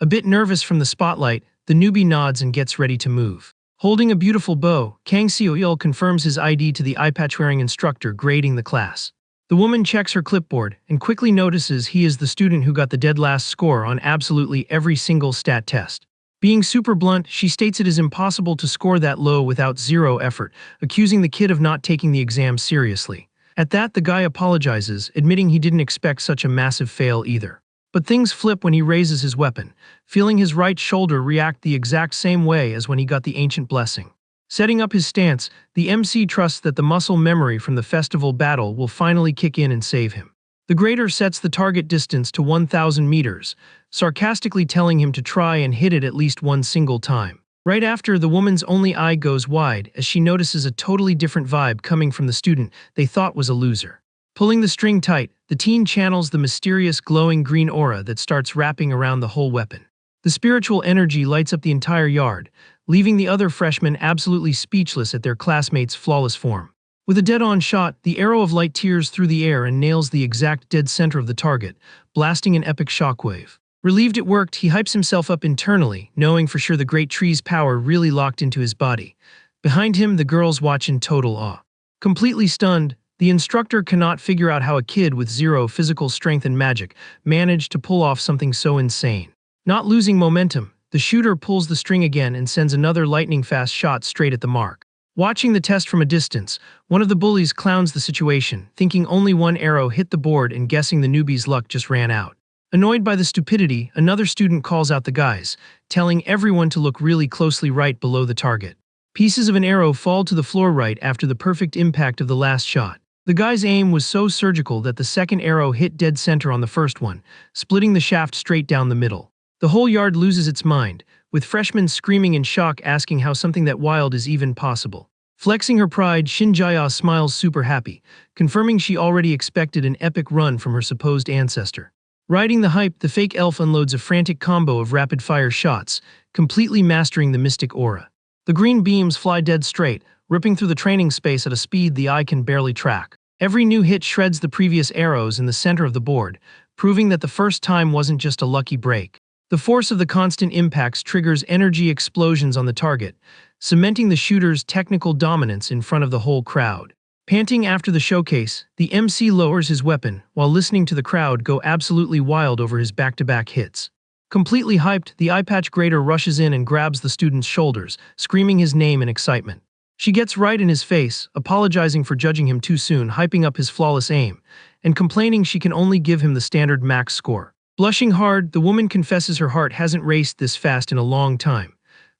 A bit nervous from the spotlight, the newbie nods and gets ready to move. Holding a beautiful bow, Kang Seo-il confirms his ID to the eye-patch-wearing instructor grading the class. The woman checks her clipboard and quickly notices he is the student who got the dead last score on absolutely every single stat test. Being super blunt, she states it is impossible to score that low without zero effort, accusing the kid of not taking the exam seriously. At that, the guy apologizes, admitting he didn't expect such a massive fail either. But things flip when he raises his weapon, feeling his right shoulder react the exact same way as when he got the ancient blessing. Setting up his stance, the MC trusts that the muscle memory from the festival battle will finally kick in and save him. The grader sets the target distance to 1,000 meters, sarcastically telling him to try and hit it at least one single time. Right after, the woman's only eye goes wide as she notices a totally different vibe coming from the student they thought was a loser. Pulling the string tight, the teen channels the mysterious glowing green aura that starts wrapping around the whole weapon. The spiritual energy lights up the entire yard, leaving the other freshmen absolutely speechless at their classmates' flawless form. With a dead-on shot, the arrow of light tears through the air and nails the exact dead center of the target, blasting an epic shockwave. Relieved it worked, he hypes himself up internally, knowing for sure the great tree's power really locked into his body. Behind him, the girls watch in total awe. Completely stunned, the instructor cannot figure out how a kid with zero physical strength and magic managed to pull off something so insane. Not losing momentum, the shooter pulls the string again and sends another lightning-fast shot straight at the mark. Watching the test from a distance, one of the bullies clowns the situation, thinking only one arrow hit the board and guessing the newbie's luck just ran out. Annoyed by the stupidity, another student calls out the guys, telling everyone to look really closely right below the target. Pieces of an arrow fall to the floor right after the perfect impact of the last shot. The guy's aim was so surgical that the second arrow hit dead center on the first one, splitting the shaft straight down the middle. The whole yard loses its mind, with freshmen screaming in shock asking how something that wild is even possible. Flexing her pride, Shin Jae smiles super happy, confirming she already expected an epic run from her supposed ancestor. Riding the hype, the fake elf unloads a frantic combo of rapid-fire shots, completely mastering the mystic aura. The green beams fly dead straight, ripping through the training space at a speed the eye can barely track. Every new hit shreds the previous arrows in the center of the board, proving that the first time wasn't just a lucky break. The force of the constant impacts triggers energy explosions on the target, cementing the shooter's technical dominance in front of the whole crowd. Panting after the showcase, the MC lowers his weapon while listening to the crowd go absolutely wild over his back-to-back hits. Completely hyped, the eye patch grader rushes in and grabs the student's shoulders, screaming his name in excitement. She gets right in his face, apologizing for judging him too soon, hyping up his flawless aim, and complaining she can only give him the standard max score. Blushing hard, the woman confesses her heart hasn't raced this fast in a long time,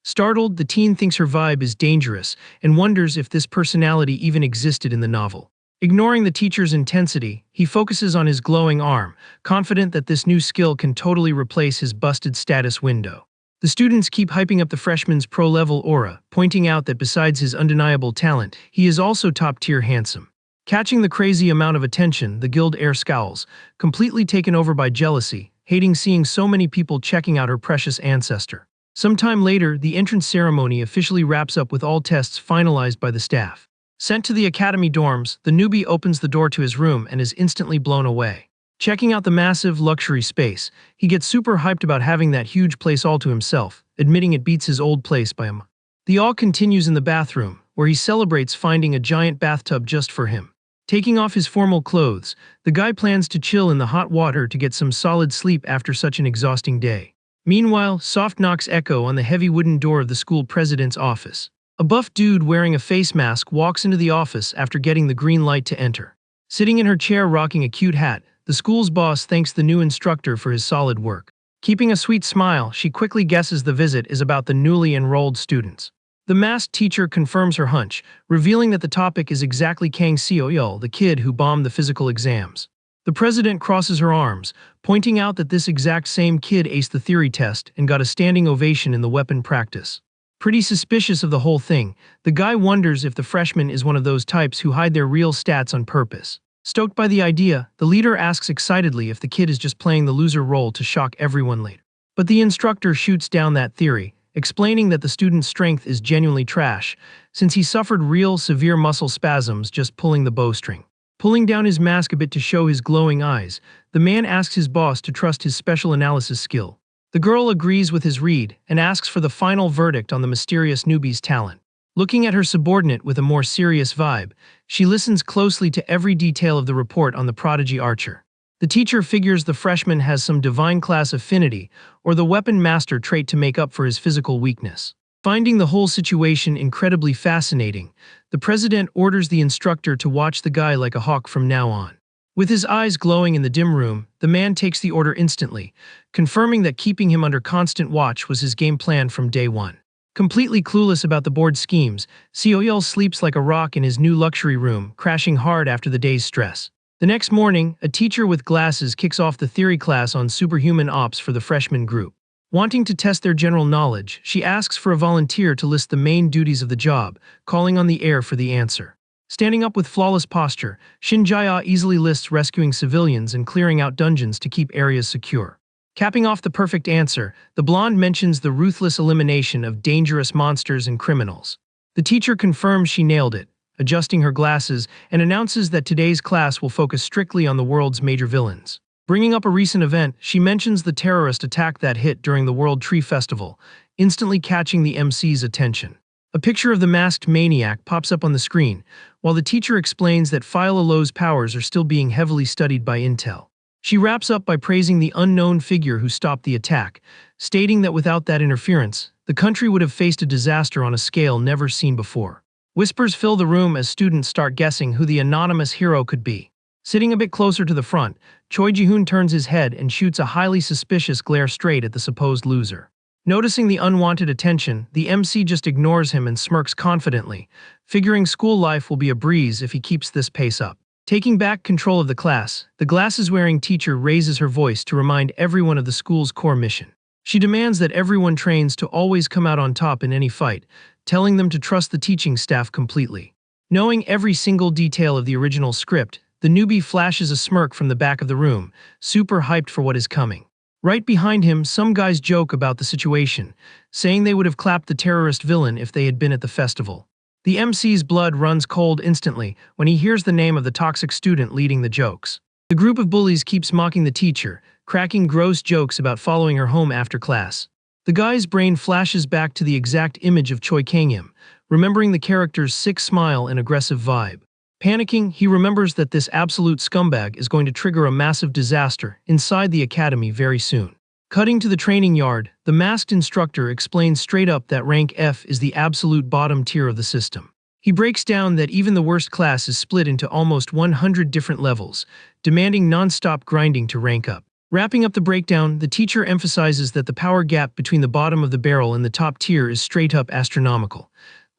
Startled, the teen thinks her vibe is dangerous and wonders if this personality even existed in the novel. Ignoring the teacher's intensity, he focuses on his glowing arm, confident that this new skill can totally replace his busted status window. The students keep hyping up the freshman's pro-level aura, pointing out that besides his undeniable talent, he is also top-tier handsome. Catching the crazy amount of attention, the guild heir scowls, completely taken over by jealousy, hating seeing so many people checking out her precious ancestor. Sometime later, the entrance ceremony officially wraps up with all tests finalized by the staff. Sent to the academy dorms, the newbie opens the door to his room and is instantly blown away. Checking out the massive, luxury space, he gets super hyped about having that huge place all to himself, admitting it beats his old place by a mile. The awe continues in the bathroom, where he celebrates finding a giant bathtub just for him. Taking off his formal clothes, the guy plans to chill in the hot water to get some solid sleep after such an exhausting day. Meanwhile, soft knocks echo on the heavy wooden door of the school president's office. A buff dude wearing a face mask walks into the office after getting the green light to enter. Sitting in her chair rocking a cute hat, the school's boss thanks the new instructor for his solid work. Keeping a sweet smile, she quickly guesses the visit is about the newly enrolled students. The masked teacher confirms her hunch, revealing that the topic is exactly Kang Seo-yeol, the kid who bombed the physical exams. The president crosses her arms, pointing out that this exact same kid aced the theory test and got a standing ovation in the weapon practice. Pretty suspicious of the whole thing, the guy wonders if the freshman is one of those types who hide their real stats on purpose. Stoked by the idea, the leader asks excitedly if the kid is just playing the loser role to shock everyone later. But the instructor shoots down that theory, explaining that the student's strength is genuinely trash, since he suffered real severe muscle spasms just pulling the bowstring. Pulling down his mask a bit to show his glowing eyes, the man asks his boss to trust his special analysis skill. The girl agrees with his read and asks for the final verdict on the mysterious newbie's talent. Looking at her subordinate with a more serious vibe, she listens closely to every detail of the report on the prodigy archer. The teacher figures the freshman has some divine class affinity or the weapon master trait to make up for his physical weakness. Finding the whole situation incredibly fascinating, the president orders the instructor to watch the guy like a hawk from now on. With his eyes glowing in the dim room, the man takes the order instantly, confirming that keeping him under constant watch was his game plan from day one. Completely clueless about the board's schemes, Seo-yeol sleeps like a rock in his new luxury room, crashing hard after the day's stress. The next morning, a teacher with glasses kicks off the theory class on superhuman ops for the freshman group. Wanting to test their general knowledge, she asks for a volunteer to list the main duties of the job, calling on the heir for the answer. Standing up with flawless posture, Shin Jae easily lists rescuing civilians and clearing out dungeons to keep areas secure. Capping off the perfect answer, the blonde mentions the ruthless elimination of dangerous monsters and criminals. The teacher confirms she nailed it, adjusting her glasses, and announces that today's class will focus strictly on the world's major villains. Bringing up a recent event, she mentions the terrorist attack that hit during the World Tree Festival, instantly catching the MC's attention. A picture of the masked maniac pops up on the screen, while the teacher explains that Philo-Lo's powers are still being heavily studied by Intel. She wraps up by praising the unknown figure who stopped the attack, stating that without that interference, the country would have faced a disaster on a scale never seen before. Whispers fill the room as students start guessing who the anonymous hero could be. Sitting a bit closer to the front, Choi Ji-hoon turns his head and shoots a highly suspicious glare straight at the supposed loser. Noticing the unwanted attention, the MC just ignores him and smirks confidently, figuring school life will be a breeze if he keeps this pace up. Taking back control of the class, the glasses-wearing teacher raises her voice to remind everyone of the school's core mission. She demands that everyone trains to always come out on top in any fight, telling them to trust the teaching staff completely. Knowing every single detail of the original script, the newbie flashes a smirk from the back of the room, super hyped for what is coming. Right behind him, some guys joke about the situation, saying they would have clapped the terrorist villain if they had been at the festival. The MC's blood runs cold instantly when he hears the name of the toxic student leading the jokes. The group of bullies keeps mocking the teacher, cracking gross jokes about following her home after class. The guy's brain flashes back to the exact image of Choi Kang-im, remembering the character's sick smile and aggressive vibe. Panicking, he remembers that this absolute scumbag is going to trigger a massive disaster inside the academy very soon. Cutting to the training yard, the masked instructor explains straight up that rank F is the absolute bottom tier of the system. He breaks down that even the worst class is split into almost 100 different levels, demanding non-stop grinding to rank up. Wrapping up the breakdown, the teacher emphasizes that the power gap between the bottom of the barrel and the top tier is straight up astronomical.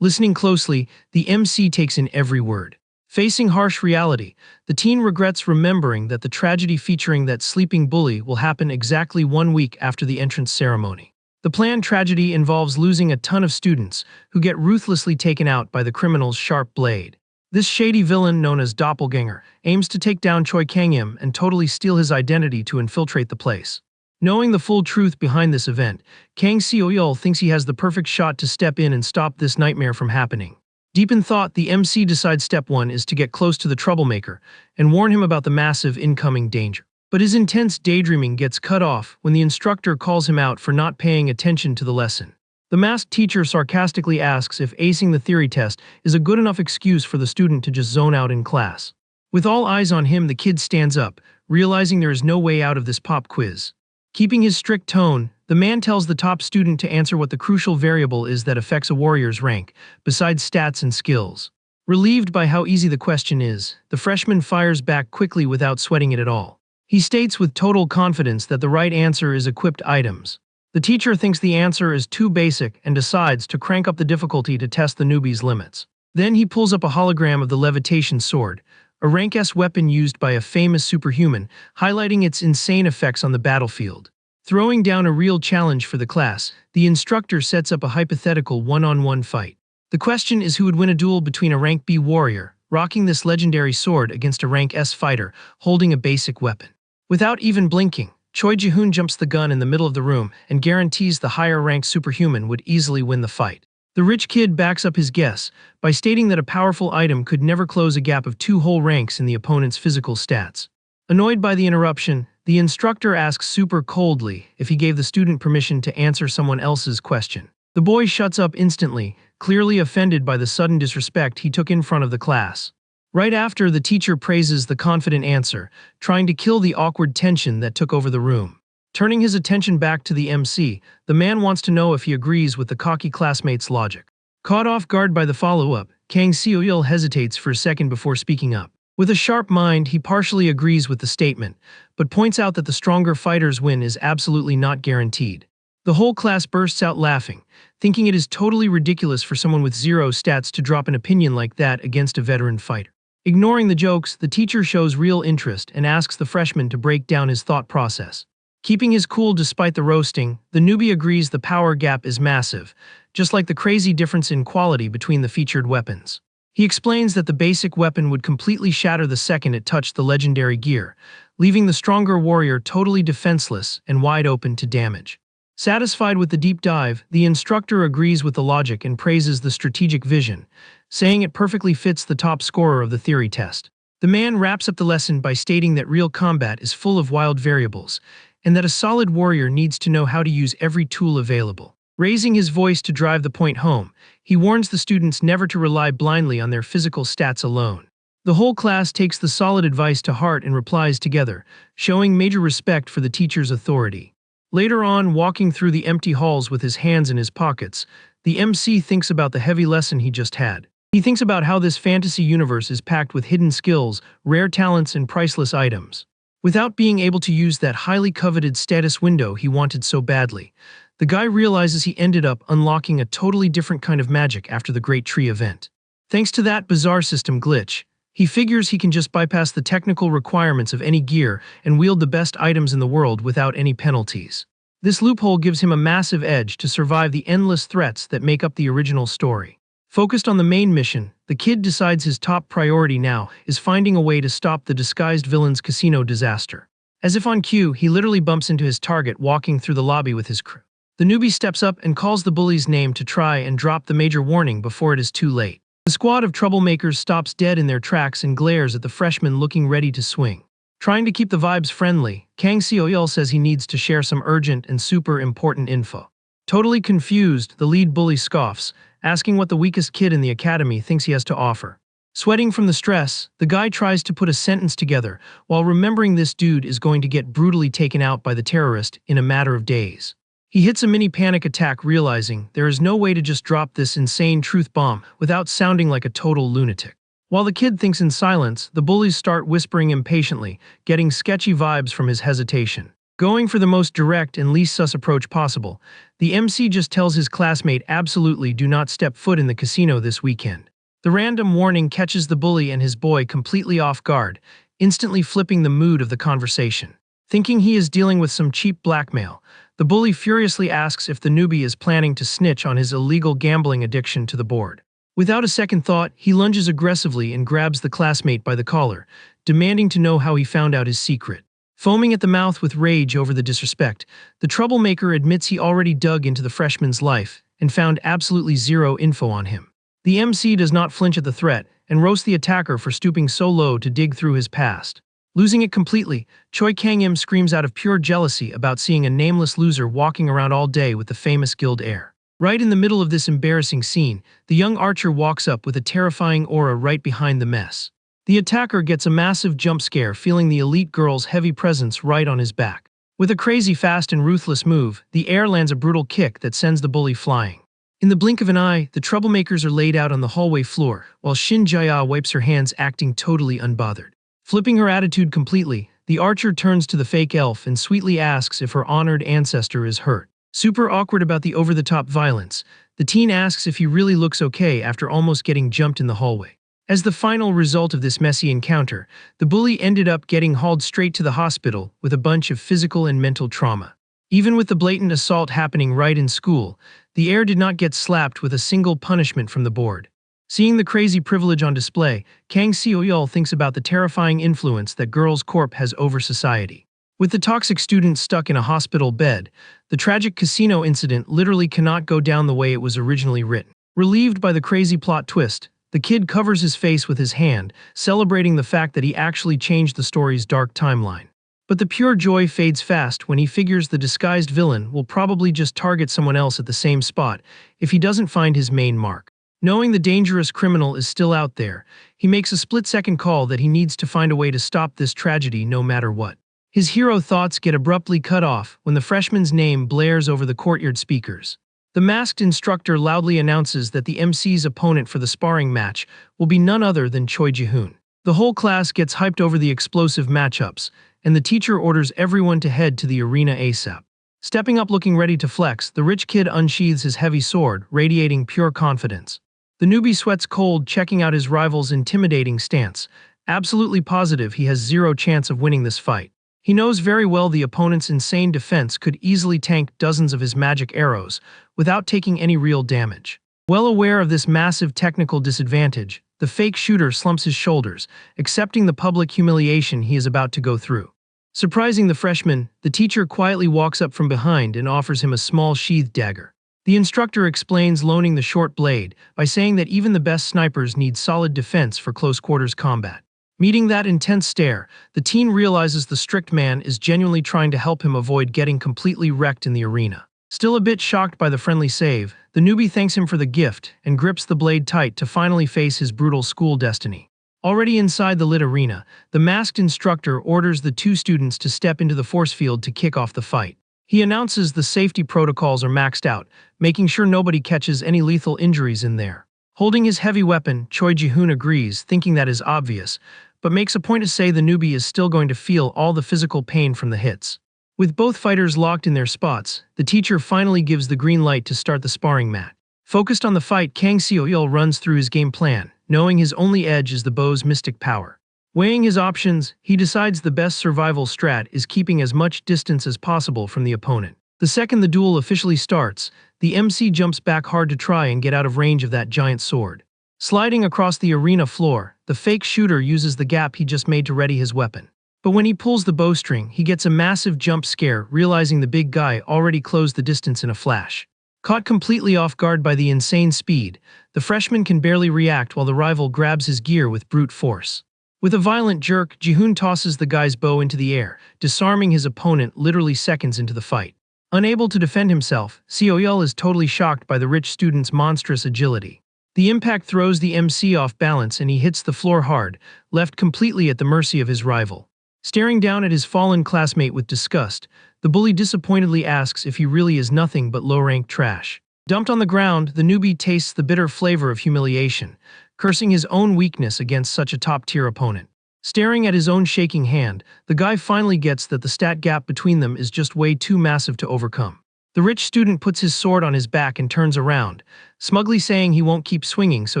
Listening closely, the MC takes in every word. Facing harsh reality, the teen regrets remembering that the tragedy featuring that sleeping bully will happen exactly 1 week after the entrance ceremony. The planned tragedy involves losing a ton of students, who get ruthlessly taken out by the criminal's sharp blade. This shady villain, known as Doppelganger, aims to take down Choi Kang-im and totally steal his identity to infiltrate the place. Knowing the full truth behind this event, Kang Seo-yeol thinks he has the perfect shot to step in and stop this nightmare from happening. Deep in thought, the MC decides step 1 is to get close to the troublemaker and warn him about the massive incoming danger. But his intense daydreaming gets cut off when the instructor calls him out for not paying attention to the lesson. The masked teacher sarcastically asks if acing the theory test is a good enough excuse for the student to just zone out in class. With all eyes on him, the kid stands up, realizing there is no way out of this pop quiz. Keeping his strict tone, the man tells the top student to answer what the crucial variable is that affects a warrior's rank, besides stats and skills. Relieved by how easy the question is, the freshman fires back quickly without sweating it at all. He states with total confidence that the right answer is equipped items. The teacher thinks the answer is too basic and decides to crank up the difficulty to test the newbie's limits. Then he pulls up a hologram of the levitation sword, a rank S weapon used by a famous superhuman, highlighting its insane effects on the battlefield. Throwing down a real challenge for the class, the instructor sets up a hypothetical one-on-one fight. The question is who would win a duel between a rank B warrior, rocking this legendary sword, against a rank S fighter, holding a basic weapon. Without even blinking, Choi Ji-hoon jumps the gun in the middle of the room and guarantees the higher-ranked superhuman would easily win the fight. The rich kid backs up his guess by stating that a powerful item could never close a gap of 2 whole ranks in the opponent's physical stats. Annoyed by the interruption, the instructor asks super coldly if he gave the student permission to answer someone else's question. The boy shuts up instantly, clearly offended by the sudden disrespect he took in front of the class. Right after, the teacher praises the confident answer, trying to kill the awkward tension that took over the room. Turning his attention back to the MC, the man wants to know if he agrees with the cocky classmate's logic. Caught off guard by the follow-up, Kang Seo-yeol hesitates for a second before speaking up. With a sharp mind, he partially agrees with the statement, but points out that the stronger fighter's win is absolutely not guaranteed. The whole class bursts out laughing, thinking it is totally ridiculous for someone with 0 stats to drop an opinion like that against a veteran fighter. Ignoring the jokes, the teacher shows real interest and asks the freshman to break down his thought process. Keeping his cool despite the roasting, the newbie agrees the power gap is massive, just like the crazy difference in quality between the featured weapons. He explains that the basic weapon would completely shatter the second it touched the legendary gear, leaving the stronger warrior totally defenseless and wide open to damage. Satisfied with the deep dive, the instructor agrees with the logic and praises the strategic vision, saying it perfectly fits the top scorer of the theory test. The man wraps up the lesson by stating that real combat is full of wild variables, and that a solid warrior needs to know how to use every tool available. Raising his voice to drive the point home, he warns the students never to rely blindly on their physical stats alone. The whole class takes the solid advice to heart and replies together, showing major respect for the teacher's authority. Later on, walking through the empty halls with his hands in his pockets, the MC thinks about the heavy lesson he just had. He thinks about how this fantasy universe is packed with hidden skills, rare talents, and priceless items. Without being able to use that highly coveted status window he wanted so badly, the guy realizes he ended up unlocking a totally different kind of magic after the Great Tree event. Thanks to that bizarre system glitch, he figures he can just bypass the technical requirements of any gear and wield the best items in the world without any penalties. This loophole gives him a massive edge to survive the endless threats that make up the original story. Focused on the main mission, the kid decides his top priority now is finding a way to stop the disguised villain's casino disaster. As if on cue, he literally bumps into his target walking through the lobby with his crew. The newbie steps up and calls the bully's name to try and drop the major warning before it is too late. The squad of troublemakers stops dead in their tracks and glares at the freshman looking ready to swing. Trying to keep the vibes friendly, Kang Seo-yeol says he needs to share some urgent and super important info. Totally confused, the lead bully scoffs, asking what the weakest kid in the academy thinks he has to offer. Sweating from the stress, the guy tries to put a sentence together while remembering this dude is going to get brutally taken out by the terrorist in a matter of days. He hits a mini panic attack, realizing there is no way to just drop this insane truth bomb without sounding like a total lunatic. While the kid thinks in silence, the bullies start whispering impatiently, getting sketchy vibes from his hesitation. Going for the most direct and least sus approach possible, the MC just tells his classmate absolutely do not step foot in the casino this weekend. The random warning catches the bully and his boy completely off guard, instantly flipping the mood of the conversation. Thinking he is dealing with some cheap blackmail, the bully furiously asks if the newbie is planning to snitch on his illegal gambling addiction to the board. Without a second thought, he lunges aggressively and grabs the classmate by the collar, demanding to know how he found out his secret. Foaming at the mouth with rage over the disrespect, the troublemaker admits he already dug into the freshman's life and found absolutely zero info on him. The MC does not flinch at the threat and roasts the attacker for stooping so low to dig through his past. Losing it completely, Choi Kang-im screams out of pure jealousy about seeing a nameless loser walking around all day with the famous guild heir. Right in the middle of this embarrassing scene, the young archer walks up with a terrifying aura right behind the mess. The attacker gets a massive jump scare, feeling the elite girl's heavy presence right on his back. With a crazy fast and ruthless move, the heir lands a brutal kick that sends the bully flying. In the blink of an eye, the troublemakers are laid out on the hallway floor, while Shin Jaya wipes her hands, acting totally unbothered. Flipping her attitude completely, the archer turns to the fake elf and sweetly asks if her honored ancestor is hurt. Super awkward about the over-the-top violence, the teen asks if he really looks okay after almost getting jumped in the hallway. As the final result of this messy encounter, the bully ended up getting hauled straight to the hospital with a bunch of physical and mental trauma. Even with the blatant assault happening right in school, the heir did not get slapped with a single punishment from the board. Seeing the crazy privilege on display, Kang Seo-yeol thinks about the terrifying influence that Girls' Corp has over society. With the toxic student stuck in a hospital bed, the tragic casino incident literally cannot go down the way it was originally written. Relieved by the crazy plot twist, the kid covers his face with his hand, celebrating the fact that he actually changed the story's dark timeline. But the pure joy fades fast when he figures the disguised villain will probably just target someone else at the same spot if he doesn't find his main mark. Knowing the dangerous criminal is still out there, he makes a split-second call that he needs to find a way to stop this tragedy no matter what. His hero thoughts get abruptly cut off when the freshman's name blares over the courtyard speakers. The masked instructor loudly announces that the MC's opponent for the sparring match will be none other than Choi Ji-hoon. The whole class gets hyped over the explosive matchups, and the teacher orders everyone to head to the arena ASAP. Stepping up looking ready to flex, the rich kid unsheathes his heavy sword, radiating pure confidence. The newbie sweats cold, checking out his rival's intimidating stance, absolutely positive he has zero chance of winning this fight. He knows very well the opponent's insane defense could easily tank dozens of his magic arrows without taking any real damage. Well aware of this massive technical disadvantage, the fake shooter slumps his shoulders, accepting the public humiliation he is about to go through. Surprising the freshman, the teacher quietly walks up from behind and offers him a small sheathed dagger. The instructor explains loaning the short blade by saying that even the best snipers need solid defense for close-quarters combat. Meeting that intense stare, the teen realizes the strict man is genuinely trying to help him avoid getting completely wrecked in the arena. Still a bit shocked by the friendly save, the newbie thanks him for the gift and grips the blade tight to finally face his brutal school destiny. Already inside the lit arena, the masked instructor orders the two students to step into the force field to kick off the fight. He announces the safety protocols are maxed out, making sure nobody catches any lethal injuries in there. Holding his heavy weapon, Choi Ji-hoon agrees, thinking that is obvious, but makes a point to say the newbie is still going to feel all the physical pain from the hits. With both fighters locked in their spots, the teacher finally gives the green light to start the sparring match. Focused on the fight, Kang Seo-yeol runs through his game plan, knowing his only edge is the bow's mystic power. Weighing his options, he decides the best survival strat is keeping as much distance as possible from the opponent. The second the duel officially starts, the MC jumps back hard to try and get out of range of that giant sword. Sliding across the arena floor, the fake shooter uses the gap he just made to ready his weapon. But when he pulls the bowstring, he gets a massive jump scare, realizing the big guy already closed the distance in a flash. Caught completely off guard by the insane speed, the freshman can barely react while the rival grabs his gear with brute force. With a violent jerk, Ji-hoon tosses the guy's bow into the air, disarming his opponent literally seconds into the fight. Unable to defend himself, Seo-yeol is totally shocked by the rich student's monstrous agility. The impact throws the MC off balance and he hits the floor hard, left completely at the mercy of his rival. Staring down at his fallen classmate with disgust, the bully disappointedly asks if he really is nothing but low-ranked trash. Dumped on the ground, the newbie tastes the bitter flavor of humiliation, cursing his own weakness against such a top-tier opponent. Staring at his own shaking hand, the guy finally gets that the stat gap between them is just way too massive to overcome. The rich student puts his sword on his back and turns around, smugly saying he won't keep swinging so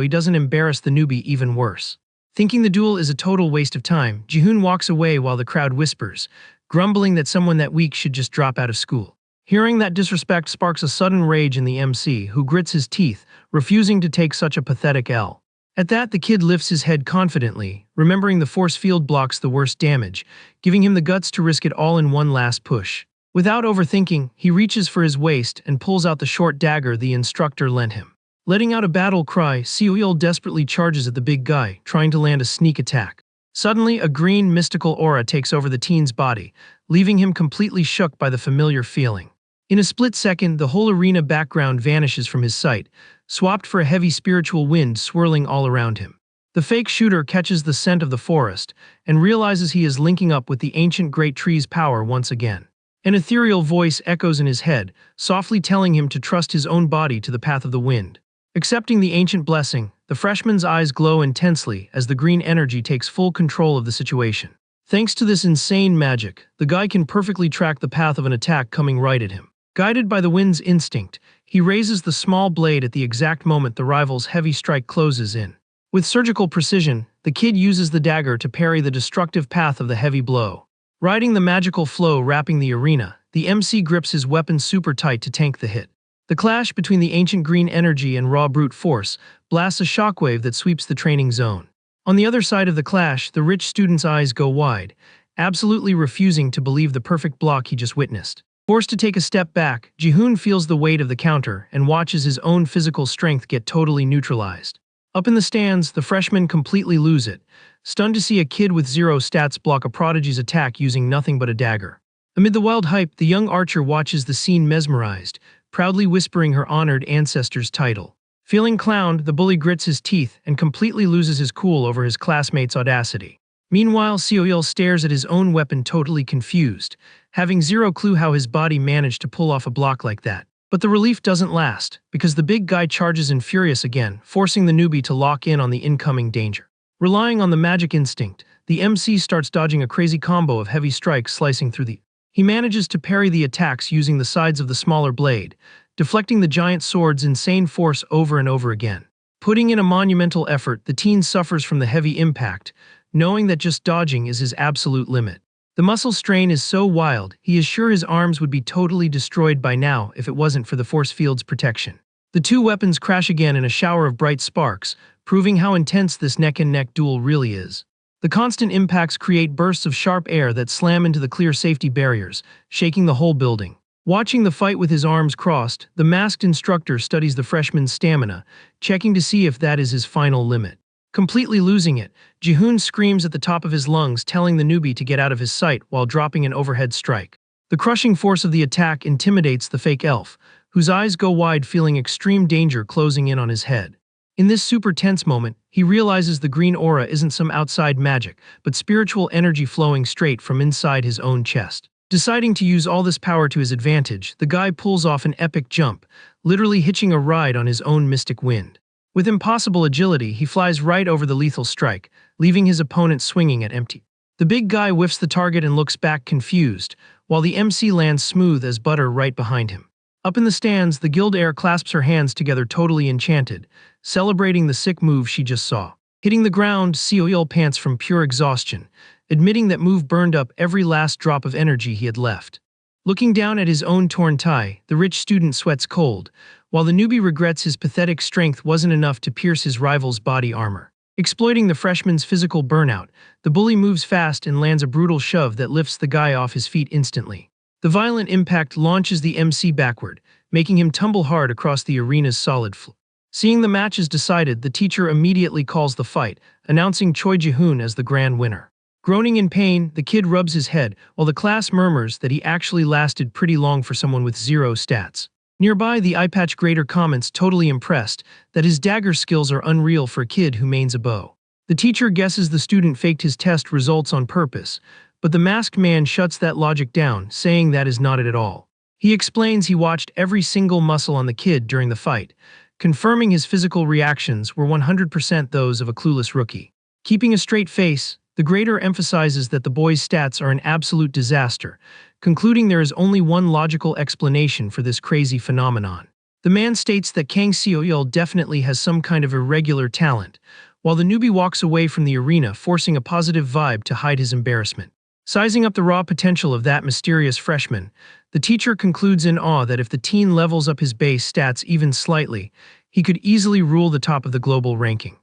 he doesn't embarrass the newbie even worse. Thinking the duel is a total waste of time, Jihoon walks away while the crowd whispers, grumbling that someone that weak should just drop out of school. Hearing that disrespect sparks a sudden rage in the MC, who grits his teeth, refusing to take such a pathetic L. At that, the kid lifts his head confidently, remembering the force field blocks the worst damage, giving him the guts to risk it all in one last push. Without overthinking, he reaches for his waist and pulls out the short dagger the instructor lent him. Letting out a battle cry, Seoyeol desperately charges at the big guy, trying to land a sneak attack. Suddenly, a green mystical aura takes over the teen's body, leaving him completely shook by the familiar feeling. In a split second, the whole arena background vanishes from his sight, swapped for a heavy spiritual wind swirling all around him. The fake shooter catches the scent of the forest and realizes he is linking up with the ancient great tree's power once again. An ethereal voice echoes in his head, softly telling him to trust his own body to the path of the wind. Accepting the ancient blessing, the freshman's eyes glow intensely as the green energy takes full control of the situation. Thanks to this insane magic, the guy can perfectly track the path of an attack coming right at him. Guided by the wind's instinct, he raises the small blade at the exact moment the rival's heavy strike closes in. With surgical precision, the kid uses the dagger to parry the destructive path of the heavy blow. Riding the magical flow wrapping the arena, the MC grips his weapon super tight to tank the hit. The clash between the ancient green energy and raw brute force blasts a shockwave that sweeps the training zone. On the other side of the clash, the rich student's eyes go wide, absolutely refusing to believe the perfect block he just witnessed. Forced to take a step back, Jihoon feels the weight of the counter and watches his own physical strength get totally neutralized. Up in the stands, the freshmen completely lose it, stunned to see a kid with 0 stats block a prodigy's attack using nothing but a dagger. Amid the wild hype, the young archer watches the scene mesmerized, proudly whispering her honored ancestor's title. Feeling clowned, the bully grits his teeth and completely loses his cool over his classmates' audacity. Meanwhile, Seoyeol stares at his own weapon totally confused, having 0 clue how his body managed to pull off a block like that. But the relief doesn't last, because the big guy charges in furious again, forcing the newbie to lock in on the incoming danger. Relying on the magic instinct, the MC starts dodging a crazy combo of heavy strikes slicing through the... He manages to parry the attacks using the sides of the smaller blade, deflecting the giant sword's insane force over and over again. Putting in a monumental effort, the teen suffers from the heavy impact, knowing that just dodging is his absolute limit. The muscle strain is so wild, he is sure his arms would be totally destroyed by now if it wasn't for the force field's protection. The two weapons crash again in a shower of bright sparks, proving how intense this neck-and-neck duel really is. The constant impacts create bursts of sharp air that slam into the clear safety barriers, shaking the whole building. Watching the fight with his arms crossed, the masked instructor studies the freshman's stamina, checking to see if that is his final limit. Completely losing it, Jihoon screams at the top of his lungs, telling the newbie to get out of his sight while dropping an overhead strike. The crushing force of the attack intimidates the fake elf, whose eyes go wide, feeling extreme danger closing in on his head. In this super tense moment, he realizes the green aura isn't some outside magic, but spiritual energy flowing straight from inside his own chest. Deciding to use all this power to his advantage, the guy pulls off an epic jump, literally hitching a ride on his own mystic wind. With impossible agility, he flies right over the lethal strike, leaving his opponent swinging at empty. The big guy whiffs the target and looks back confused, while the MC lands smooth as butter right behind him. Up in the stands, the guild heir clasps her hands together totally enchanted, celebrating the sick move she just saw. Hitting the ground, Seoyeol pants from pure exhaustion, admitting that move burned up every last drop of energy he had left. Looking down at his own torn tie, the rich student sweats cold, while the newbie regrets his pathetic strength wasn't enough to pierce his rival's body armor. Exploiting the freshman's physical burnout, the bully moves fast and lands a brutal shove that lifts the guy off his feet instantly. The violent impact launches the MC backward, making him tumble hard across the arena's solid floor. Seeing the match is decided, the teacher immediately calls the fight, announcing Choi Ji-hoon as the grand winner. Groaning in pain, the kid rubs his head, while the class murmurs that he actually lasted pretty long for someone with 0 stats. Nearby, the eyepatch grader comments, totally impressed, that his dagger skills are unreal for a kid who mains a bow. The teacher guesses the student faked his test results on purpose, but the masked man shuts that logic down, saying that is not it at all. He explains he watched every single muscle on the kid during the fight, confirming his physical reactions were 100% those of a clueless rookie. Keeping a straight face, The grader emphasizes that the boy's stats are an absolute disaster, concluding there is only one logical explanation for this crazy phenomenon. The man states that Kang Seoyeol definitely has some kind of irregular talent, while the newbie walks away from the arena forcing a positive vibe to hide his embarrassment. Sizing up the raw potential of that mysterious freshman, the teacher concludes in awe that if the teen levels up his base stats even slightly, he could easily rule the top of the global ranking.